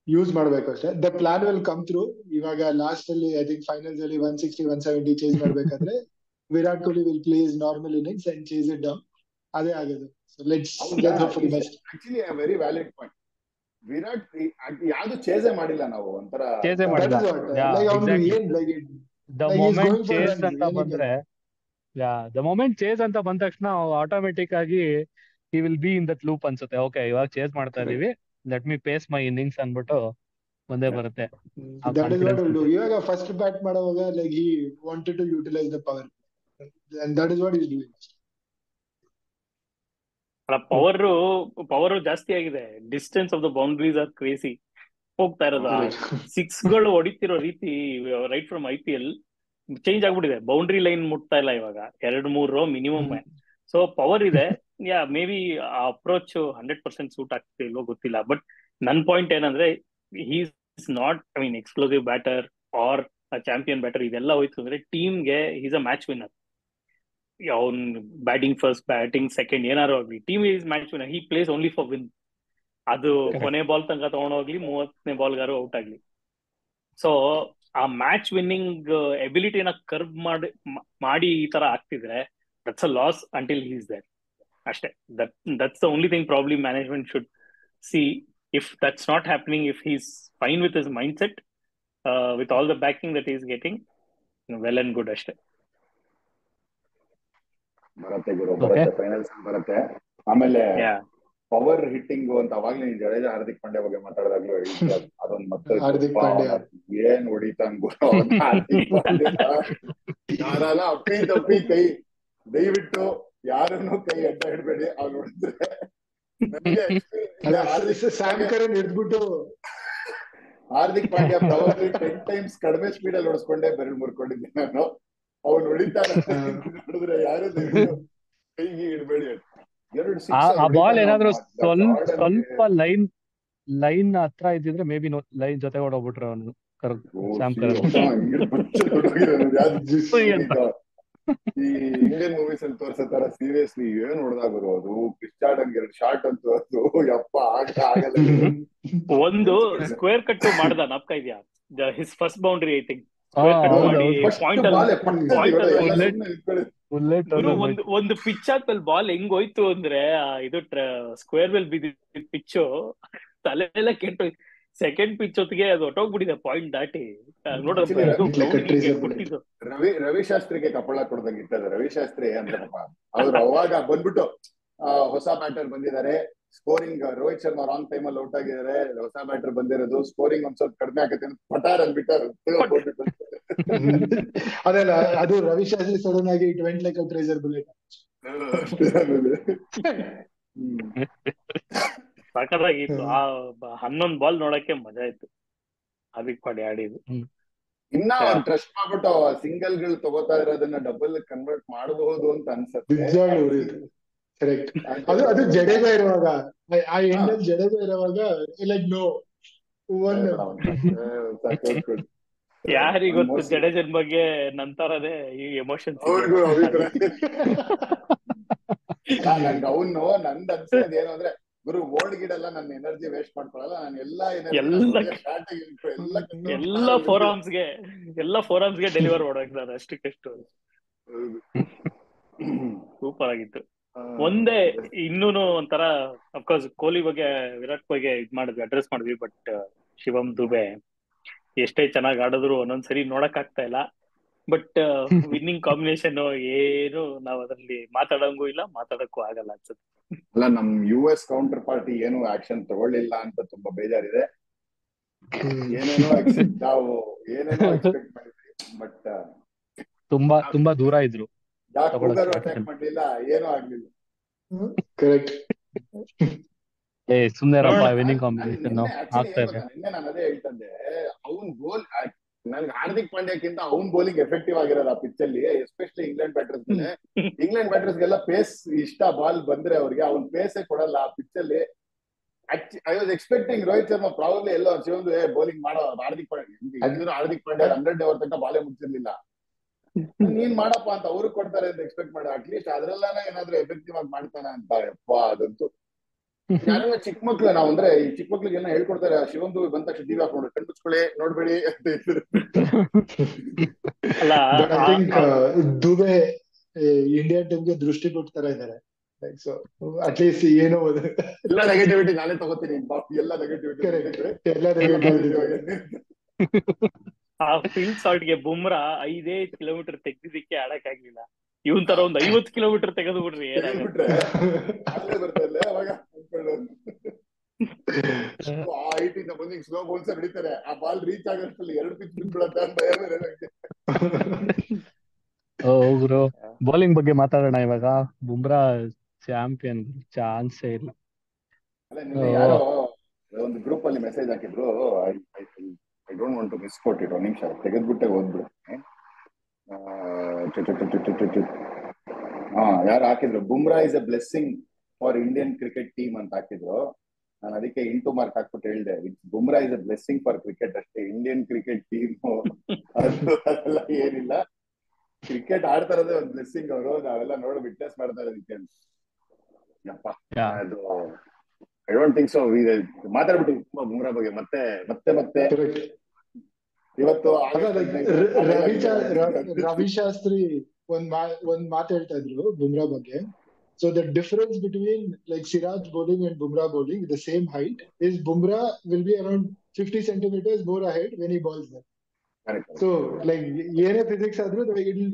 ಯೂಸ್ ಮಾಡ್ಬೇಕು ಅಷ್ಟೇ. The plan will come through. ಇವಾಗ ಲಾಸ್ಟ್ ಅಲ್ಲಿ ಐ ಥಿಂಕ್ ಫೈನಲ್ಸ್ ಅಲ್ಲಿ 160 170 ಚೇಸ್ ಮಾಡ್ಬೇಕಾದ್ರೆ Virat Kohli will play his normal innings and chase it down. ಅದೇ ಆಗೋದು. Let's hope for the best. Actually a very valid point. Virat ಯಾವ್ದು ಚೇಸೇ ಮಾಡಿಲ್ಲ ನಾವು, ಒಂಥರ ಚೇಸೇ ಮಾಡಿಲ್ಲ. ದ ಮೊಮೆಂಟ್ ಚೇಸ್ ಅಂತ ಬಂದ್ರೆ, ದ ಮೊಮೆಂಟ್ ಚೇಸ್ ಅಂತ ಬಂದ ತಕ್ಷಣ ಆಟೋಮೆಟಿಕ್ ಆಗಿ he will be in that loop ಅನ್ಸುತ್ತೆ. ಓಕೆ, ಇವಾಗ ಚೇಸ್ ಮಾಡ್ತಾ ಇದೀವಿ, let me pace my innings ಅನ್ಬಿಟ್ಟು ಒಂದೇ ಬರುತ್ತೆ. ಇವಾಗ ಫಸ್ಟ್ ಬ್ಯಾಟ್ ಮಾಡುವಾಗ like he wanted to utilise the power, and that is what he is doing. Power ಜಾಸ್ತಿ ಆಗಿದೆ. Distance of the boundaries are crazy. ಹೋಗ್ತಾ ಇರೋದು ಸಿಕ್ಸ್ ಗಳು ಹೊಡಿತಿರೋ ರೀತಿ ರೈಟ್ ಫ್ರಮ್ IPL ಚೇಂಜ್ ಆಗ್ಬಿಟ್ಟಿದೆ. ಬೌಂಡ್ರಿ ಲೈನ್ ಮುಟ್ತಾ ಇಲ್ಲ ಇವಾಗ, 2-3 ರೋ ಮಿನಿಮಮ್. ಸೊ ಪವರ್ ಇದೆ. ಮೇ ಬಿ ಆ ಅಪ್ರೋಚ್ 100% ಸೂಟ್ ಆಗ್ತಿಲ್ವೋ ಗೊತ್ತಿಲ್ಲ. ಬಟ್ ನನ್ ಪಾಯಿಂಟ್ ಏನಂದ್ರೆ, is not explosive batter or champion batter. ಇದೆಲ್ಲ ಹೋಯ್ತು ಅಂದ್ರೆ ಟೀಮ್ಗೆ ಈಸ್ ಅ ಮ್ಯಾಚ್ ವಿನ್ನರ್. ಅವ್ನ್ ಬ್ಯಾಟಿಂಗ್ ಫಸ್ಟ್, ಬ್ಯಾಟಿಂಗ್ ಸೆಕೆಂಡ್, ಏನಾರು ಆಗ್ಲಿ, team is match winner. He plays only for win. ಅದು ಕೊನೆ ಬಾಲ್ ತನಕ ತಗೊಂಡೋಗ್ಲಿ, 30ನೇ ಬಾಲ್ಗಾರು ಔಟ್ ಆಗ್ಲಿ. ಸೊ ಆ ಮ್ಯಾಚ್ ವಿನ್ನಿಂಗ್ ಎಬಿಲಿಟಿನ ಕರ್ಬ್ ಮಾಡಿ ಈ ತರ ಆಗ್ತಿದ್ರೆ that's a loss until he is there ಅಷ್ಟೇ. That's the only thing probably management should see. If that's not happening, if he is fine with his mind set, with all the backing that is getting, well and good ಅಷ್ಟೇ. ಬರುತ್ತೆ ಗುರು, ಬರುತ್ತೆ, finals ಬರುತ್ತೆ. ಆಮೇಲೆ power hitting ಅಂತ ಅವಾಗ್ಲೇ ನೀನ್ ಜಡೇಜಾ ಹಾರ್ದಿಕ್ ಪಾಂಡ್ಯ ಬಗ್ಗೆ ಮಾತಾಡಿದಾಗ್ಲೂ ಅದೊಂದು ಮತ್ತೆ ಏನ್ ಹೊಡಿತಾನ್ ಗುರು ಹಾರ್ದಿಕ್ ಪಾಂಡ್ಯ. ಯಾರಲ್ಲ ಅಪ್ಪಿ ತಪ್ಪಿ ಕೈ, ದಯವಿಟ್ಟು ಯಾರನ್ನು ಕೈ ಅಡ್ಡ ಹಿಡ್ಬೇಡಿ. ಅವ್ನು ಹೊಡಿದ್ರೆ ಹಿಡ್ಬಿಟ್ಟು ಹಾರ್ದಿಕ್ ಪಾಂಡ್ಯ ಪ್ರವಾಗ್ಲಿ 10 ಟೈಮ್ಸ್ ಕಡಿಮೆ ಸ್ಪೀಡ್ ಅಲ್ಲಿ ಹೊಡಿಸ್ಕೊಂಡೆ ಬೆರಳು ಮುರ್ಕೊಂಡಿದ್ದೆ ನಾನು. ಅವ್ನು ಹೊಡಿತಾರೆ ನೋಡಿದ್ರೆ ಯಾರು ಕೈಗೆ ಇಡ್ಬೇಡಿ. ಆ ಬಾಲ್ ಏನಾದ್ರು ಸ್ವಲ್ಪ ಲೈನ್ ಹತ್ರ ಇದ್ದಿದ್ರೆ ಮೇ ಬಿ ಲೈನ್ ಜೊತೆ ಓಡೋಗ್ಬಿಟ್ರೆ ಅವನು ಸ್ಯಾಮ್ ಕರನ್. ಈ ಇಂಡಿಯನ್ ಮೂವೀಸ್ ಅಲ್ಲಿ ತೋರ್ಸೋ ತರ ಸೀರಿಯಸ್ಲಿ ಏನ್ ಹೊಡೆದಾಗರು ಅದು. ಪಿಚ್ಚಾರ್ಡ್ 2 ಶಾರ್ಟ್ ಅಂತೂ ಅದು ಯಪ್ಪ ಆಗಲ್ಲ. ಒಂದು ಸ್ಕ್ವೇರ್ ಕಟ್ ಮಾಡ್ದ, ನಾಪ್ಕ ಇದೆಯಾ? His first boundary I think. ಒಂದು ಪಿಚ್ ಆದ್ಮೇಲೆ ಬಾಲ್ ಹೆಂಗ್ ಹೋಯ್ತು ಅಂದ್ರೆ, ಇದು ಸ್ಕ್ವೇರ್ ವೆಲ್ ಬಿದ್ದ ಪಿಚ್ಚು ತಲೆಲ್ಲ ಕೆಟ್ಟು ಸೆಕೆಂಡ್ ಪಿಚ್ ಹೊತ್ತಿಗೆ ಅದು ಹೊಟ್ಟೋಗ್ಬಿಟ್ಟಿದೆ ಪಾಯಿಂಟ್ ದಾಟಿ. ರವಿಶಾಸ್ತ್ರಿಗೆ ಕಪ್ಪಳ ಕೊಡ್ದಂಗೆ ಇರ್ತದೆ. ರವಿಶಾಸ್ತ್ರಿ ಅಂದ್ರೆ ಅವ್ರು ಅವಾಗ ಬಂದ್ಬಿಟ್ಟು ಹೊಸ ಬ್ಯಾಟರ್ ಬಂದಿದ್ದಾರೆ, scoring Rohit Sharma wrong time ಅಲ್ಲಿ ಔಟ್ ಆಗಿದ್ದಾರೆ, ಹೊಸ ಬ್ಯಾಟರ್ ಬಂದಿರೋದು, ಸ್ಕೋರಿಂಗ್ ಒಂದ್ ಸ್ವಲ್ಪ ಕಡಿಮೆ ಆಗತ್ತೆ ಅಂತ ಪಟಾರ್ ಅಂದ್ಬಿಟ್ಟಾರು. ಅದಲ್ಲ, ಅದು ರವಿಶಾಸ್ತ್ರಿ ಸಡನ್ ಆಗಿ it went like a tracer bullet. ಸಖತ್ತಾಗಿತ್ತು. ಆ 11 ಬಾಲ್ ನೋಡಕ್ಕೆ ಮಜಾ ಇತ್ತು ಹಾರ್ದಿಕ್ ಪಾಂಡ್ಯ ಆಡಿದ್ದು. ಇನ್ನ ಟ್ರಸ್ಟ್ ಮಾಡ್ಬಿಟ್ಟು ಸಿಂಗಲ್ ಗಳು ತಗೋತಾ ಇರೋದನ್ನ ಡಬಲ್ ಕನ್ವರ್ಟ್ ಮಾಡಬಹುದು ಅಂತ ಅನ್ಸುತ್ತೆ. ಅದು ಜಡೇಜಾ ಇರುವಾಗ, ಆ ಎಂಡ್ ಅಲ್ಲಿ ಜಡೇಜಾ ಇರುವಾಗ ಲೈಕ್ ನೋ ಯಾರಿಗ್ ಗೊತ್ತು ಜಡೇಜನ್ ಬಗ್ಗೆ ನಂತರದೇ ಈ ಎಮೋಷನ್ಸ್. ಅವನು ನಂದ್ ಅನ್ಸೋದ್ ಏನು ಅಂದ್ರೆ, ಗುರು ಓಲ್ಡ್ ಗಿಡಲ್ಲ ನನ್ನ ಎನರ್ಜಿ ವೇಸ್ಟ್ ಮಾಡ್ಕೊಳಲ್ಲ, ನಾನು ಎಲ್ಲ ಫೋರಾಮ್ಸ್ಗೆ ಡೆಲಿವರ್ ಮಾಡೋದು ಅಷ್ಟಕ್ಕೆಷ್ಟು. ಸೂಪರ್ ಆಗಿತ್ತು. ಒಂದೇ ಇನ್ನೂನು ಒಂಥರ ಅಫ್ಕೋರ್ಸ್ ಕೊಹ್ಲಿ ಬಗ್ಗೆ, ವಿರಾಟ್ ಬಗ್ಗೆ ಅಡ್ರೆಸ್ ಮಾಡಿದ್ವಿ. ಬಟ್ ಶಿವಮ್ ದುಬೆ ಎಷ್ಟೇ ಚೆನ್ನಾಗಿ ಆಡಿದ್ರು ಒಂದೊಂದ್ಸರಿ ನೋಡಕ್ ಆಗ್ತಾ ಇಲ್ಲ. ಬಟ್ ವಿನ್ನಿಂಗ್ ಕಾಂಬಿನೇಷನ್ ಏನು ನಾವ್ ಅದ್ರಲ್ಲಿ ಮಾತಾಡಂಗೂ ಇಲ್ಲ, ಮಾತಾಡಕ್ಕೂ ಆಗಲ್ಲ ಅನ್ಸುತ್ತೆ. ಅಲ್ಲ, ನಮ್ US ಕೌಂಟರ್ ಪಾರ್ಟಿ ಏನು ಆಕ್ಷನ್ ತಗೊಳ್ಳಿಲ್ಲ ಅಂತ ತುಂಬಾ ಬೇಜಾರಿದೆ. ಏನೇನೋ ನಾವು ಏನೇನೋ ಎಕ್ಸ್ಪೆಕ್ಟ್ ಮಾಡಿದ್ವಿ, ಬಟ್ ತುಂಬಾ ದೂರ ಇದ್ರು ಯಾಕೆ ತಗೊಳಕ್ಕೆ ಕೂಗರು ಅಟ್ಯಾಕ್ action. ಮಾಡ್ಲಿಲ್ಲ, ಏನೂ ಆಗ್ಲಿಲ್ಲ. ಕರೆಕ್ಟ್. ಸುಮ್ನೆ ನೋಡೋಣ. ರಪ್ಪ ವಿನ್ನಿಂಗ್ ಕಾಂಬಿನೇಷನ್ ನಿನ್ನೆ ಆಕ್ಚುಲಿ ಆಗ್ತಾ ಏನ್ ಇದೆ. ಗೊತ್ತಾ, ನಿನ್ನೆ ನಾನು ಅದೇ ಹೇಳ್ತಂದೆ, ಅವ್ನ್ ಗೋಲ್ ನನ್ಗೆ ಹಾರ್ದಿಕ್ ಪಾಂಡ್ಯಕ್ಕಿಂತ ಅವ್ನ್ ಬೌಲಿಂಗ್ ಎಫೆಕ್ಟಿವ್ ಆಗಿರೋದು ಆ ಪಿಚ್ ಅಲ್ಲಿ, ಎಸ್ಪೆಷಲಿ ಇಂಗ್ಲೆಂಡ್ ಬ್ಯಾಟರ್ಸ್ ಮೇಲೆ. ಇಂಗ್ಲೆಂಡ್ ಬ್ಯಾಟರ್ಸ್ಗೆಲ್ಲ ಪೇಸ್ ಇಷ್ಟ, ಬಾಲ್ ಬಂದ್ರೆ ಅವ್ರಿಗೆ ಅವ್ನ್ ಪೇಸೇ ಕೊಡಲ್ಲ ಆ ಪಿಚ್ ಅಲ್ಲಿ. I was expecting Rohit Sharma probably ಎಲ್ಲೋ ಶಿವಂದು ಬೌಲಿಂಗ್ ಮಾಡೋ, ಹಾರ್ದಿಕ್ ಪಾಂಡ್ಯ ಹಾರ್ದಿಕ್ ಪಾಂಡ್ಯ 100 ಓವರ್ ತನಕ ಬಾಲೇ ಮುಗಿಸಿರ್ಲಿಲ್ಲ, ನೀನ್ ಮಾಡಪ್ಪ ಅಂತ ಅವ್ರು ಕೊಡ್ತಾರೆ ಅಂತ ಎಕ್ಸ್ಪೆಕ್ಟ್ ಮಾಡಿ, ಅಟ್ಲೀಸ್ಟ್ ಅದ್ರಲ್ಲಾನ ಏನಾದ್ರು ಎಫೆಕ್ಟಿವ್ ಆಗಿ ಮಾಡ್ತಾನೆ ಅಂತ. ಯಪ್ಪ, ಅದಂತೂ ಯಾರನ್ನ ಚಿಕ್ಕ ಮಕ್ಳು, ನಾವ್ ಅಂದ್ರೆ ಈ ಚಿಕ್ಕ ಮಕ್ಳಿಗೆ ಏನೋ ಹೇಳ್ಕೊಡ್ತಾರೆ, ಶಿವಂದು ಬಂದ ತಕ್ಷಣ ಟಿವಿ ಹಾಕೊಂಡು ಕಣ್ ಮುಚ್ಕೊಳ್ಳಿ ನೋಡ್ಬೇಡಿ ಅಂತ ಹೇಳ್ತಾರೆ. ಅಲ್ಲ, but I think Dube Indian ಟೀಮ್ಗೆ ದೃಷ್ಟಿ ಕೊಡ್ತಾರ ಇದಾರೆ. ಸೊ ಅಟ್ಲೀಸ್ಟ್ ಏನೋ ಎಲ್ಲ ನೆಗೆಟಿವಿಟಿ ನಾನೇ ತಗೋತೀನಿ, ಎಲ್ಲ ನೆಗೆಟಿವಿಟಿ. ಕರೆಕ್ಟ್, ಎಲ್ಲ ನೆಗೆಟಿವಿಟಿ. ಆ ಫಿಲ್ ಶಾರ್ಟ್ ಗೆ ಬುಮ್ರಾ 5 ಕಿಲೋಮೀಟರ್ ತೆಗ್ದಿದ್ದಕ್ಕೆ ಆಡಕ್ ಆಗ್ಲಿಲ್ಲ. ಇವನ್ ತರ ಒಂದ್ 50 ಕಿಲೋಮೀಟರ್ ತೆಗೆದು ಬಿಡ್ರಿ ಬಿಟ್ರೆ ಅಲ್ಲೇ ಬರ್ತಾರಲ್ಲ ಅವಾಗ ಆ ಐಟಿಂದ ಬಂದು ಸ್ಲೋ ಬೌಲ್ಸ್ ಹಿಡಿತಾರೆ, ಆ ಬಾಲ್ ರೀಚ್ ಆಗೋಷ್ಟಲ್ಲಿ 2 ಪಿಚ್ ಬಿಟ್ಬಿಡತ್ತೆ ಅಂತ ಭಯ ಬೇರೆ ನಂಗೆ. ಗುರು, ಬೌಲಿಂಗ್ ಬಗ್ಗೆ ಮಾತಾಡೋಣ ಇವಾಗ. ಬುಮ್ರಾ ಚಾಂಪಿಯನ್, ಚಾನ್ಸೇ ಇಲ್ಲ. ಅಲ್ಲ, ನಿನ್ನೆ ಯಾರೋ ಒಂದು ಗ್ರೂಪ್ ಅಲ್ಲಿ ಮೆಸೇಜ್ ಹಾಕಿದ್ರು, I don't want to misquote it, ಒಂದ್ ನಿಮಿಷ ತೆಗೆದ್ಬಿಟ್ಟೆ ಓದ್ಬಿಡ್ತೀನಿ. ಯಾರು ಹಾಕಿದ್ರು, Bumrah is a blessing for Indian cricket team ಅಂತ ಹಾಕಿದ್ರು. ನಾನು ಅದಕ್ಕೆ ಇಂಟು ಮಾರ್ಕ್ ಹಾಕ್ಬಿಟ್ಟು ಹೇಳಿದೆ, Bumrah is a blessing for cricket ಅಷ್ಟೇ, ಇಂಡಿಯನ್ ಕ್ರಿಕೆಟ್ ಟೀಮ್ ಅದೆಲ್ಲ ಏನಿಲ್ಲ. ಕ್ರಿಕೆಟ್ ಆಡ್ತಾ ಇರೋದೇ ಒಂದು ಬ್ಲೆಸ್ಸಿಂಗ್. ಅವರು ನಾವೆಲ್ಲ ನೋಡಿ ವಿಟ್ನೆಸ್ ಮಾಡ್ತಾ ಇರೋದಕ್ಕೆ. ಯಪ್ಪ, ಅದು ಐ ಡೋಂಟ್ ಥಿಂಕ್ ಸೊ. ಮಾತಾಡ್ಬಿಟ್ಟು ಬುಮ್ರಾ ಬಗ್ಗೆ ಮತ್ತೆ ಮತ್ತೆ ಮತ್ತೆ ಇವತ್ತು ರವಿ ಶಾಸ್ತ್ರಿ ಒಂದ್ ಮಾತು ಹೇಳ್ತಾ ಇದ್ರು ಬುಮ್ರಾ ಬಗ್ಗೆ. So the difference between like Siraj bowling and Bumrah bowling, the same height, is Bumrah will be around 50 centimeters more ahead when he bowls them. So like ಏನೇ physics ಆದ್ರೂ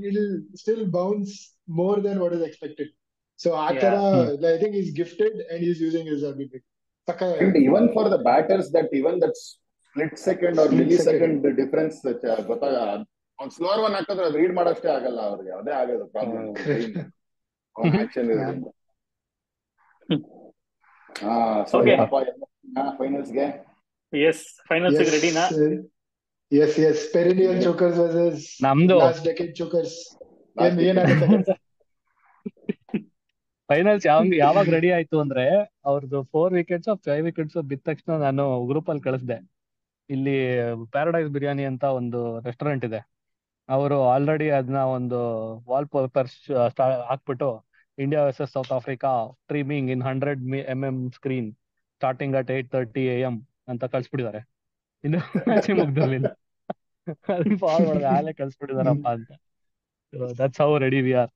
it'll still bounce more than what is expected. So ಆ ತರ I think he's gifted and he's using his ability. And even for the batters, that split second or millisecond difference ಗೊತ್ತಾಗ, ಅವ್ನು ಸ್ಲೋರ್ one ಹಾಕಿದ್ರೆ ಅದು read ಮಾಡೋಷ್ಟೇ ಆಗಲ್ಲ ಅವ್ರಿಗೆ, ಅದೇ ಆಗೋದು ಪ್ರಾಬ್ಲಮ್. ಆಕ್ಷನ್ ಇರೋದ್ರಿಂದ. ಫೈನಲ್ಸ್ಗೆ ಎಸ್, ಫೈನಲ್ಸ್ ರೆಡಿನಾ? ಎಸ್ ಪೆರಿನಿಯಲ್ ಚೋಕರ್ಸ್ ವರ್ಸಸ್ ನಮ್ದು ಲಾಸ್ಟ್ ಡೆಕೆಡ್ ಚೋಕರ್ಸ್. ಏನಾಗುತ್ತೆ ಫೈನಲ್ಸ್ ಯಾವಾಗ ರೆಡಿ ಆಯ್ತು ಅಂದ್ರೆ, ಅವ್ರದ್ದು 4 ವಿಕೆಟ್ಸ್ 5 ವಿಕೆಟ್ಸ್ ಬಿದ್ದ ತಕ್ಷಣ ನಾನು ಗ್ರೂಪ್ ಅಲ್ಲಿ ಕಳಿಸ್ದೆ. ಇಲ್ಲಿ ಪ್ಯಾರಡೈಸ್ ಬಿರಿಯಾನಿ ಅಂತ ಒಂದು ರೆಸ್ಟೋರೆಂಟ್ ಇದೆ, ಅವರು ಆಲ್ರೆಡಿ ಅದನ್ನ ಒಂದು ವಾಲ್ ಪೇಪರ್ ಹಾಕ್ಬಿಟ್ಟು India versus south Africa streaming in 100mm screen starting at 8:30 AM ಅಂತ ಕಳ್ಸ್ಬಿಟ್ಟಿದ್ದಾರೆ. ಇನ್ನು ಮ್ಯಾಚ್ ಮುಗ್ದಿರ್ಲಿಲ್ಲ, ಅದನ್ನ ಫಾಲ್ ಮಾಡಿದೆ, ಆಲೇ ಕಳ್ಸ್ಬಿಟ್ಟಿದಾರಪ್ಪ ಅಂತ. That's how ready we are.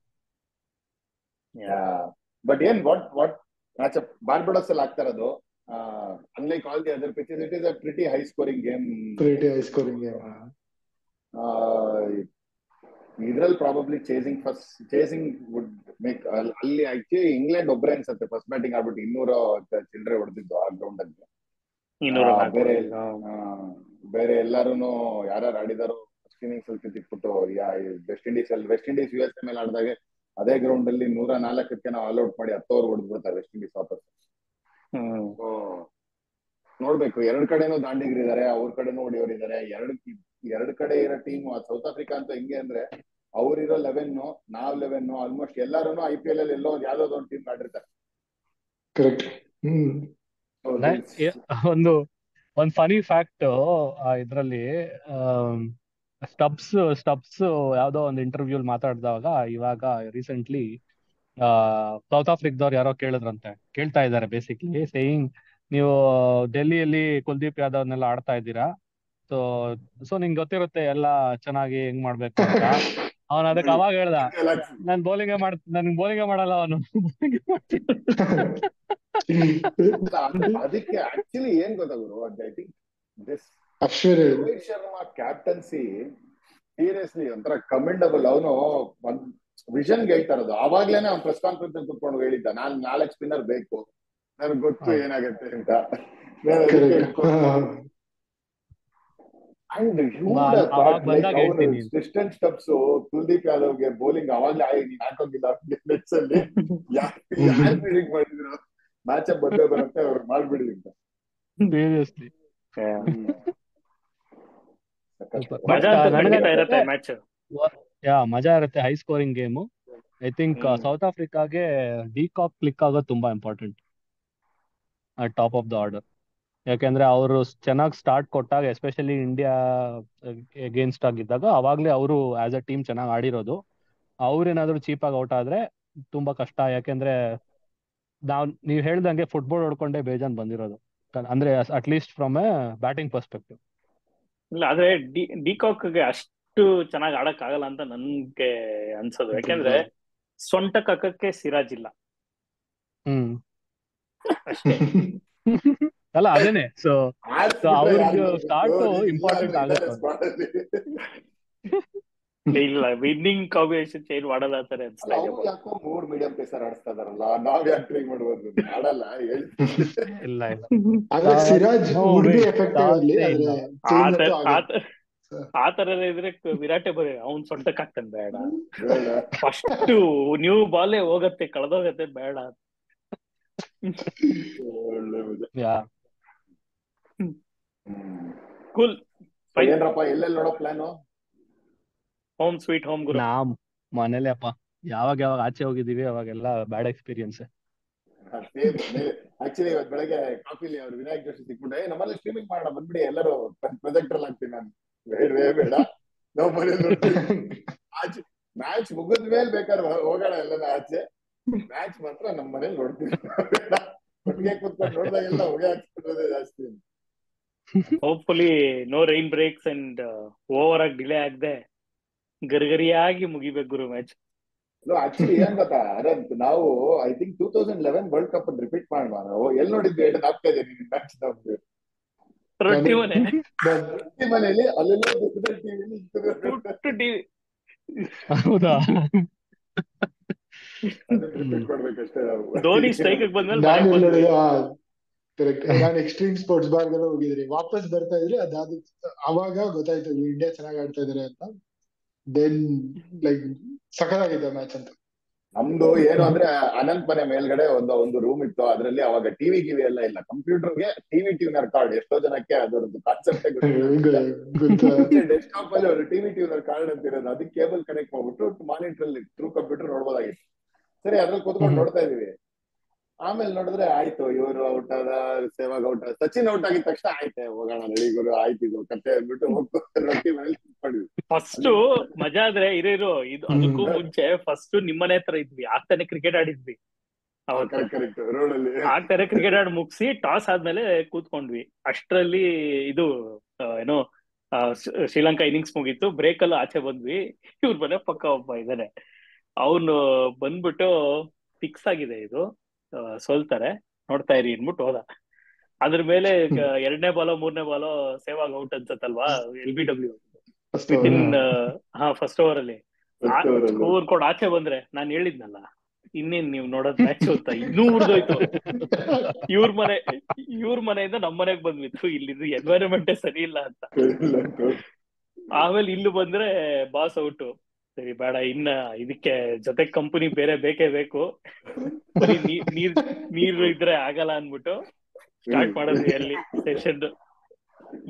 But ಏನ್ ವಾಟ್ ಮ್ಯಾಚ್ ಅಪ್ ಬಾರ್ಬಡೋಸ್ ಅಲ್ಲಿ ಆಗ್ತಾ ಇರೋದು, unlike all the other pitches, it is a pretty high scoring game. ಇದ್ರಲ್ಲಿ ಪ್ರಾಬಬ್ಲಿ ಚೇಸಿಂಗ್ ವುಡ್ ಮೇಕ್. ಅಲ್ಲಿ ಆಕ್ಚುಲಿ ಇಂಗ್ಲೆಂಡ್ ಒಬ್ಬರೇ ಅನ್ಸುತ್ತೆ ಫಸ್ಟ್ ಬ್ಯಾಟಿಂಗ್ ಆಡ್ಬಿಟ್ಟು 200 ಚಿಲ್ಲರೆ ಹೊಡೆದಿದ್ದು ಆ ಗ್ರೌಂಡ್ ಅಲ್ಲಿ. ಬೇರೆ ಎಲ್ಲಾರು ಯಾರು ಆಡಿದಾರೋ ಫಸ್ಟ್ ಇನ್ನಿಂಗ್ಸ್ ಅಲ್ಲಿ ತಿಕ್ಬಿಟ್ಟು, ವೆಸ್ಟ್ ಇಂಡೀಸ್ US ಮೇಲೆ ಆಡಿದಾಗ ಅದೇ ಗ್ರೌಂಡ್ ಅಲ್ಲಿ 104ಕ್ಕೆ ನಾವು ಆಲ್ ಔಟ್ ಮಾಡಿ 10 ಓವರ್ ಹೊಡೆದ್ಬಿಡ್ತಾರೆ ವೆಸ್ಟ್ ಇಂಡೀಸ್ ವಾಪಸ್. ನೋಡ್ಬೇಕು, 2 ಕಡೆನೂ ದಾಂಡಿಗರಿದ್ದಾರೆ, ಅವ್ರ ಕಡೆನೂ ಹೊಡಿಯೋರಿದ್ದಾರೆ. ಎರಡು ಕಡೆ ಇರೋ ಟೀಮ್. ಸೌತ್ ಆಫ್ರಿಕಾ ಅಂತ ಹೆಂಗೆ ಅಂದ್ರೆ, ಅವ್ರಿರೋ 11 ನಾವ್ 11 ಆಲ್ಮೋಸ್ಟ್ ಎಲ್ಲಾರು IPL ಅಲ್ಲಿ ಎಲ್ಲೋ ಯಾವ್ದೋ ಒಂದು ಟೀಮ್ ಆಡಿರ್ತಾರೆ. ಒಂದು ಫನಿ ಫ್ಯಾಕ್ಟ್ ಇದ್ರಲ್ಲಿ, ಸ್ಟಬ್ಸ್ ಯಾವ್ದೋ ಒಂದು ಇಂಟರ್ವ್ಯೂ ಮಾತಾಡಿದಾಗ ಇವಾಗ ರೀಸೆಂಟ್ಲಿ ಸೌತ್ ಆಫ್ರಿಕಾದವ್ರು ಯಾರೋ ಕೇಳ್ತಾ ಇದ್ದಾರೆ, ಬೇಸಿಕ್ಲಿ ಸೇಯಿಂಗ್, ನೀವು ಡೆಲ್ಲಿಯಲ್ಲಿ ಕುಲ್ದೀಪ್ ಯಾದವ್ನೆಲ್ಲ ಆಡ್ತಾ ಇದ್ದೀರಾ, ಸೊ ನಿಂಗೆ ಗೊತ್ತಿರುತ್ತೆ ಎಲ್ಲ ಚೆನ್ನಾಗಿ ಹೆಂಗ್ ಮಾಡ್ಬೇಕು ಅಂತ. ಅವನ್ ಅದಕ್ಕೆ ಅವಾಗ ಹೇಳ್ದ, ನನ್ ಬೌಲಿಂಗ್ ಮಾಡಲ್ಲ ಅವನು. ಅದಕ್ಕೆ ಆಕ್ಚುಲಿ ಏನ್ ಗೊತ್ತಾಗುರು, I think this Ashwin Rohit Sharma captaincy seriously ಒಂಥರ ಕಮೆಂಡಬಲ್. ಅವನು ಒಂದ್ ವಿಷನ್ ಹೇಳ್ತಾ ಇರೋದು. ಅವಾಗ್ಲೇನೆ ಅವ್ನು ಪ್ರೆಸ್ ಕಾನ್ಫರೆನ್ಸ್ ಅಲ್ಲಿ ಕುತ್ಕೊಂಡು ಹೇಳಿದ್ದ, ನಾನ್ 4 ಸ್ಪಿನ್ನರ್ ಬೇಕು, ನನಗೆ ಗೊತ್ತು ಹೌದು. ಏನಾಗತ್ತೆ ಅಂತ. ನಾನು ಅದಕ್ಕೆ ಕರೆಕ್ಟ್. ಇಟ್ಕೊಂಡು ಅಂಡ್ ಹ್ಯೂಡ್ ಅವಾಗ ಥಾಟ್ ಲೈಕ್ ಬಂದಾಗ ಅವನು ಹೇಳ್ತೀನಿ. ಡಿಸ್ಟೆನ್ಸ್ ಸ್ಟೆಪ್ಸ್ ಕುಲ್ದೀಪ್ ಯಾದವ್ಗೆ ಬೌಲಿಂಗ್ ಅವಾಗ್ಲೇ ನೀನ್ ಹಾಕೋಗಿಲ್ಲ ನೆಟ್ಸ್ ಅಲ್ಲಿ ಯಾರು ಫೀಲ್ಡಿಂಗ್ ಮಾಡಿದ್ರು ಮ್ಯಾಚ್ ಅಪ್ ಬಂದೇ ಬರುತ್ತೆ ಅವ್ರು ಮಾಡ್ಬಿಡಿ ಅಂತ. ಸೀರಿಯಸ್ಲಿ ಮಜಾ ಬಟ್ ಅಂತೂ ಖಂಡಿತ ನನಗನ್ಸುತ್ತೆ ಇರತ್ತೆ ಮ್ಯಾಚ್. ಮಜಾ ಇರುತ್ತೆ. High scoring game. I think South ಆಫ್ರಿಕಾಗೆ ಡಿಕಾಕ್ ಕ್ಲಿಕ್ ಆಗೋದು ತುಂಬಾ important top of the order. ಯಾಕೆಂದ್ರೆ ಅವರು ಚೆನ್ನಾಗಿ ಸ್ಟಾರ್ಟ್ ಕೊಟ್ಟಾಗ, ಎಸ್ಪೆಷಲಿ ಇಂಡಿಯಾ ಅಗೇನ್ಸ್ಟ್ ಆಗಿದ್ದಾಗ, ಅವಾಗ್ಲೇ ಅವರು ಆಸ್ ಅ ಟೀಮ್ ಚೆನ್ನಾಗಿ ಆಡಿರೋದು. ಅವ್ರೇನಾದ್ರು ಚೀಪಾಗಿ ಔಟ್ ಆದ್ರೆ ತುಂಬಾ ಕಷ್ಟ. ಯಾಕೆಂದ್ರೆ ನೀವ್ ಹೇಳ್ದಂಗೆ ಫುಟ್ಬಾಲ್ ಹೊಡ್ಕೊಂಡೇ ಬೇಜಾನ್ ಬಂದಿರೋದು, ಅಂದ್ರೆ at least from A batting perspective. ಇಲ್ಲ ಆದ್ರೆ ಡಿಕಾಕ್ಗೆ ಅಷ್ಟು ಚೆನ್ನಾಗಿ ಆಡಕ್ ಆಗಲ್ಲ ಅಂತ ನನ್ಗೆ ಅನ್ಸೋದು. ಯಾಕೆಂದ್ರೆ ಸೊಂಟಕ್ಕೆ ಹಾಕಕ್ಕೆ ಸಿರಾಜ್ ಇಲ್ಲ ಅಷ್ಟೇ. ಅಲ್ಲ ಅದೇನೆ. ಸೊ ಅವ್ರಿಗೆ ಸ್ಟಾರ್ಟ್ ಇಂಪಾರ್ಟೆಂಟ್ ಆಗುತ್ತೆ. ಇಲ್ಲ ವಿನ್ನಿಂಗ್ ಕಾಂಬಿನೇಷನ್ ಚೇಂಜ್ ಮಾಡಲ್ಲ ಅಂತಾನೆ ಅನ್ಸ್ತಾ ಇದೆ. ಯಾಕೋ 3 ಮೀಡಿಯಂ ಪೇಸರ್ ಆಡಿಸ್ತಾ ಇದಾರಲ್ಲ, ನಾವ್ ಯಾಕೆ ಟ್ರೈ ಮಾಡ್ಬೋದು? ಆಡಲ್ಲ ಇಲ್ಲ ಇಲ್ಲ. ಆದ್ರೆ ಸಿರಾಜ್ would be effective ಅಲ್ಲಿ, ಆದ್ರೆ change ಅಂತೂ ಆಗಲ್ಲ. ಆ ತರ ಇದ್ರೆ ವಿರಾಟೆ ಬರೀ ಅವ್ನ್ ಸೊಂಟಕ್ಕೆ ಹಾಕ್ತಾನೆ, ಬೇಡ ಫಸ್ಟ್ ನ್ಯೂ ಬಾಲೇ ಹೋಗತ್ತೆ, ಕಳೆದೋಗತ್ತೆ, ಬೇಡ. ಕೂಲ್. ಏನ್ರಪ್ಪ ಎಲ್ಲೆಲ್ಲಿ ನೋಡೋ ಪ್ಲಾನು? ಹೋಮ್ ಸ್ವೀಟ್ ಹೋಮ್ ಗುರು. ನಾವ್ ಮನೇಲೆ ಅಪ್ಪ. ಯಾವಾಗ ಆಚೆ ಹೋಗಿದೀವಿ ಅವಾಗೆಲ್ಲ ಬ್ಯಾಡ್ ಎಕ್ಸ್ಪೀರಿಯನ್ಸ್. ಆಕ್ಚುಲಿ ಇವತ್ತು ಬೆಳಗ್ಗೆ ಕಾಫಿಲಿ ಅವ್ರು ವಿನಾಯಕ್ ಜೋಶಿ ಸಿಕ್ಬಿಟ್ಟೆ, ನಮ್ಮಲ್ಲಿ ಸ್ಟ್ರೀಮಿಂಗ್ ಮಾಡೋಣ ಬಂದ್ಬಿಡಿ, ಎಲ್ಲರೂ ಪ್ರೊಜೆಕ್ಟರ್ ಆಗ್ತೀನಿ. ನಾನು ಬೇಡ ನಾವ್ ಮನೇಲಿ ಆಚೆ ಮ್ಯಾಚ್ ಮುಗಿದ ಮೇಲೆ ಬೇಕಾದ್ರೆ ಹೋಗೋಣ ಎಲ್ಲ ಆಚೆ, ಮ್ಯಾಚ್ ಮಾತ್ರ ನಮ್ ಮನೇಲಿ ನೋಡ್ತೀವಿ. ಒಟ್ಟಿಗೆ ಕೂತ್ಕೊಂಡು ನೋಡಿದಾಗೆಲ್ಲ ಹೊಗೆ ಹಾಕ್ತಿರೋದೇ ಜಾಸ್ತಿ. Hopefully no rain breaks and over ಆಗಿ ಡಿಲೇ ಆಗದೆ ಗರಿಗರಿಯಾಗಿ ಮುಗಿಬೇಕು ಗುರು ಮ್ಯಾಚ್. ಆಕ್ಚುಲಿ ಏನ್ ಗೊತ್ತಾ ಅನಂತ್, ನಾವು I think 2011 world cup repeat ಮಾಡುವ. ನಾವು ಎಲ್ಲಿ ನೋಡಿದ್ವಿ ಹೇಳಿ ನಾಪ್ತಾ ಇದೀನಿ ಮ್ಯಾಚ್. ರೊಟ್ಟಿ ಮನೆ ಮನೆಯಲ್ಲಿ ಅಲ್ಲೆಲ್ಲ ಟಿವಿ. ಹೌದಾ? ರಿಪೀಟ್ ಮಾಡ್ಬೇಕಷ್ಟೇ ನಾವು. ಧೋನಿ ಸ್ಟ್ರೈಕ್ ಬಂದ್ಮೇಲೆ ನಾನು ಎಕ್ಸ್ಟ್ರೀಮ್ ಸ್ಪೋರ್ಟ್ಸ್ ಬಾರ್ಗೆಲ್ಲ ಹೋಗಿದ್ರಿ, ವಾಪಸ್ ಬರ್ತಾ ಇದ್ರಿ, ಅವಾಗ ಗೊತ್ತಾಯ್ತು ಇಂಡಿಯಾ ಚೆನ್ನಾಗಿ ಆಡ್ತಾ ಇದಾರೆ ಅಂತ. ದೆನ್ ಲೈಕ್ ಸಖತ್ತಾಗಿದ್ದ ಮ್ಯಾಚ್ ಅಂತ. ನಮ್ದು ಏನು ಅಂದ್ರೆ ಅನಂತ್ ಮನೆ ಮೇಲ್ಗಡೆ ಒಂದು ರೂಮ್ ಇತ್ತು. ಅದ್ರಲ್ಲಿ ಅವಾಗ ಟಿವಿ ಎಲ್ಲ ಇಲ್ಲ, ಕಂಪ್ಯೂಟರ್ಗೆ ಟಿವಿ ಟ್ಯೂನರ್ ಕಾರ್ಡ್. ಎಷ್ಟೋ ಜನಕ್ಕೆ ಅದರದ್ದು ಕಾನ್ಸೆಪ್ಟೇ ಗೊತ್ತಿಲ್ಲ. ಡೆಸ್ಕ್ಟಾಪ್ ಅಲ್ಲಿ ಒಂದು ಟಿವಿ ಟ್ಯೂನರ್ ಕಾರ್ಡ್ ಅಂತ ಇರೋದು, ಅದಕ್ಕೆ ಕೇಬಲ್ ಕನೆಕ್ಟ್ ಮಾಡ್ಬಿಟ್ಟು ಮಾನಿಟರ್ ಅಲ್ಲಿ ಥ್ರೂ ಕಂಪ್ಯೂಟರ್ ನೋಡ್ಬೋದಾಗಿತ್ತು. ಸರಿ, ಅದ್ರಲ್ಲಿ ಕೂತ್ಕೊಂಡು ನೋಡ್ತಾ ಇದೀವಿ. ಆಮೇಲೆ ನೋಡಿದ್ರೆ ಆಯ್ತು, ಇವರು ಔಟ್ ಆದ, ಸೇವಾಗ್ ಔಟ್ ಆದ, ಸಚಿನ್ ಔಟ್ ಆಗಿದ ತಕ್ಷಣ ಆಯ್ತೆ ಹೋಗೋಣ ನಳಿಗುರು, ಆಯ್ತು ಕತೆ ಅಂದ್ಬಿಟ್ಟು ರೊಟ್ಟಿ ಮನೇಲಿ ಕೂತ್ಕೊಂಡಿದ್ವಿ. ಫಸ್ಟ್ ಮಜಾ ಆದ್ರೆ ಇದು ಅದಕ್ಕೂ ಮುಂಚೆ ಫಸ್ಟ್ ನಿಮ್ಮನೆ ಹತ್ರ ಇದ್ವಿ, ಆಗ್ತಾನೆ ಕ್ರಿಕೆಟ್ ಆಡಿದ್ವಿ. ಕರೆಕ್ಟ್ ರೋಡ್ ಅಲ್ಲಿ ಆಗ್ತಾನೆ ಕ್ರಿಕೆಟ್ ಆಡಿ ಮುಗಿಸಿ ಟಾಸ್ ಆದ್ಮೇಲೆ ಕೂತ್ಕೊಂಡ್ವಿ. ಅಷ್ಟ್ರಲ್ಲಿ ಇದು ಏನೋ ಶ್ರೀಲಂಕಾ ಇನ್ನಿಂಗ್ಸ್ ಮುಗೀತು. ಬ್ರೇಕ್ ಅಲ್ಲೂ ಆಚೆ ಬಂದ್ವಿ. ಇವ್ರ ಮನೆ ಪಕ್ಕ ಒಬ್ಬ ಇದ್ದಾನೆ, ಅವನು ಬಂದ್ಬಿಟ್ಟು ಫಿಕ್ಸ್ ಆಗಿದೆ ಇದು, ಸೋಲ್ತಾರೆ ನೋಡ್ತಾ ಇರಿ ಅನ್ಬಿಟ್ಟು ಹೋದ. ಅದ್ರ ಮೇಲೆ 2ನೇ ಬಾಲೋ 3ನೇ ಬಾಲೋ ಸೇವಾಗ್ ಔಟ್ ಅನ್ಸತ್ತಲ್ವಾ, LBW ಫಸ್ಟ್ ಓವರ್ ಅಲ್ಲಿ ಸ್ಕೋರ್ ಕೊಡ್ ಆಚೆ ಬಂದ್ರೆ ನಾನ್ ಹೇಳಿದ್ನಲ್ಲ ಇನ್ನೇನ್ ನೀವ್ ನೋಡೋದ್ ಮ್ಯಾಚ್ ಅಂತ, ಇನ್ನೂ ಉರ್ದೋಯ್ತು. ಇವ್ರ ಮನೆಯಿಂದ ನಮ್ ಮನೆಗ್ ಬಂದ್ಬಿತ್ತು, ಇಲ್ಲಿದ್ದು ಎನ್ವೈರನ್ಮೆಂಟೇ ಸರಿ ಇಲ್ಲ ಅಂತ. ಆಮೇಲೆ ಇಲ್ಲಿ ಬಂದ್ರೆ ಬಾಸ್ ಔಟು. ಸರಿ ಬೇಡ, ಇನ್ನ ಇದಕ್ಕೆ ಜೊತೆ ಕಂಪನಿ ಬೇರೆ ಬೇಕೇ ಬೇಕು, ನೀರು ಇದ್ರೆ ಆಗಲ್ಲ ಅನ್ಬಿಟ್ಟು ಸ್ಟಾರ್ಟ್ ಮಾಡಿದ್ವಿ ಅಲ್ಲಿ ಸೆಷನ್.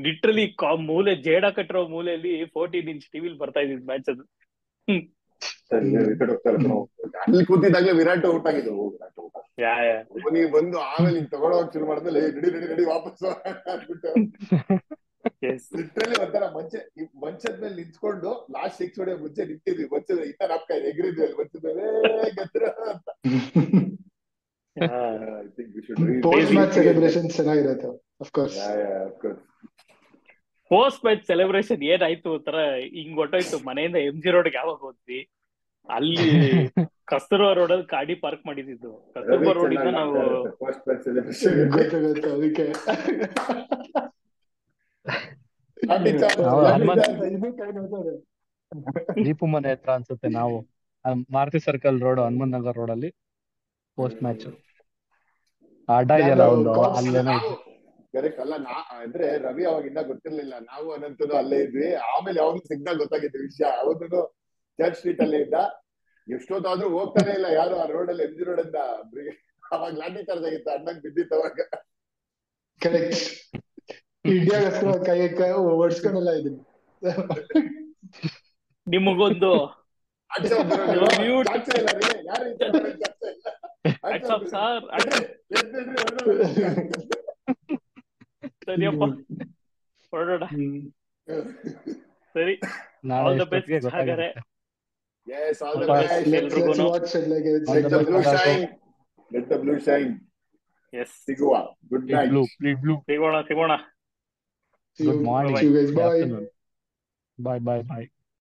ಲಿಟ್ರಲಿ ಮೂಲೆ ಜೇಡ ಕಟ್ಟಿರೋ ಮೂಲೆಯಲ್ಲಿ 14 ಇಂಚ್ ಟಿವಿಲ್ ಬರ್ತಾ ಇದ್ದಿದ್ ಮ್ಯಾಚ್ ಅದು. ಅಲ್ಲಿ ಕೂತಿದ್ದಾಗಲೇ ವಿರಾಟ್ ಔಟ್ ಆಗಿದ್ರು. ನೀವು ಬಂದು ಆಮೇಲೆ ತಗೊಳೋಕ್ ಶುರು ಮಾಡಿದ್ಮೇಲೆ ನಡಿ ವಾಪಸ್ ಅಂದ್ಬಿಟ್ಟು ಲಿಟ್ರಲಿ ಒಂಥರ ಮಂಚದ ಮೇಲೆ ನಿಂತ್ಕೊಂಡು ಲಾಸ್ಟ್ 6 ಹೊಡೆಯೋ ಮುಂಚೆ ನಿಂತಿದ್ವಿ. ಮಂಚದ ಇನ್ನ ನಾಪ್ಕ ಎಗ್ರಿದ್ವಿ ಅಲ್ಲಿ ಮಂಚದ ಮೇಲೆ ಗೆದ್ರ ಅಂತ. ಪೋಸ್ಟ್ ಮ್ಯಾಚ್ ಸೆಲೆಬ್ರೇಷನ್ ಚೆನ್ನಾಗಿರುತ್ತೆ. ಪೋಸ್ಟ್ ಮ್ಯಾಚ್ ಸೆಲೆಬ್ರೇಷನ್ ಏನಾಯ್ತು ಒಂಥರ ಹಿಂಗ್ ಹೊಟ್ಟೋಯ್ತು. ಮನೆಯಿಂದ MG ರೋಡ್ಗೆ ಯಾವಾಗ ಹೋದ್ವಿ, ಅಲ್ಲಿ ಕಸ್ತೂರ್ಬಾ ರೋಡ್ ಅಲ್ಲಿ ಗಾಡಿ ಪಾರ್ಕ್ ಮಾಡಿದ್ದು. ಕಸ್ತೂರ್ಬಾ ರೋಡ್ ಇಂದ ನಾವು ಅದಕ್ಕೆ ದೀಪು ಮನೆ ಹತ್ರ ಅನ್ಸುತ್ತೆ ನಾವು Maruti circle road Hanumantha Nagar road ಅಲ್ಲಿ ಪೋಸ್ಟ್ ಮ್ಯಾಚ್ ಅಡ್ಡ ಇದೆಯಲ್ಲ ನಾನು ಒಂದು ಕಾಕ್ಸ್ ಅಲ್ಲೇನೋ ನಾವು ಇತ್ತು. ಕರೆಕ್ಟ್ ಅಲ್ಲ ಅಂದ್ರೆ ರವಿ ಅವಾಗಿಂದ ಗೊತ್ತಿರ್ಲಿಲ್ಲ, ನಾವು ಅನಂತನು ಅಲ್ಲೇ ಇದ್ವಿ. ಆಮೇಲೆ ಯಾವಾಗ ಸಿಗ್ದಾಗ ಗೊತ್ತಾಗಿತ್ತು ವಿಷಯ. ಅವನು ಚರ್ಚ್ ಸ್ಟ್ರೀಟ್ ಅಲ್ಲೇ ಇದ್ದ, ಎಷ್ಟೊತ್ತಾದ್ರೂ ಹೋಗ್ತಾನೆ ಇಲ್ಲ ಯಾರು ಆ ರೋಡ್ ಅಲ್ಲಿ ಎಂ ಜಿ ರೋಡ್ ಅಂತ. ಅವಾಗ ಲಾಠಿ ಚಾರ್ಜ್ ಆಗಿತ್ತು, ಅಣ್ಣಂಗ್ ಬಿದ್ದಿತ್ತು ಅವಾಗ. ಕರೆಕ್ಟ್ ಇಂಡಿಯಾಗೋಸ್ಕರ ಕೈ ಓಡಿಸ್ಕೊಂಡೆಲ್ಲ ಇದೀನಿ. ನಿಮಗೊಂದು ಆಚೆ ಒಬ್ರು ನೀವು Mute. ಚಾಚೆ ಇಲ್ಲ ರೀ, ಯಾರು ಈ ತರ ಮಾಡೋದು ಚಾಚೆ ಇಲ್ಲ. ಆಚೆ Hats off, ಒಬ್ರು, sir. ಎದ್ರಿ, ಎದ್ರಿ, ಹೊರಡೋಣ. ಸರಿಯಪ್ಪ, ಹೊರಡೋಣ. ಸರಿ, ನಾಳೆ ಆಲ್ ದ ಎಷ್ಟೊತ್ತಿಗೆ ಬೆಸ್ಟ್ ಹಾಗಾದ್ರೆ. ಗೊತ್ತಾಗಿರುತ್ತೆ. Yes, all the All best. let's watch it like it's All Let the the best, blue Padaku. shine. Let the blue shine. Yes, ಸಿಗುವ. Good night. Blue. ಸಿಗೋಣ. See Good you. morning. See you guys. Good Bye. afternoon. Bye.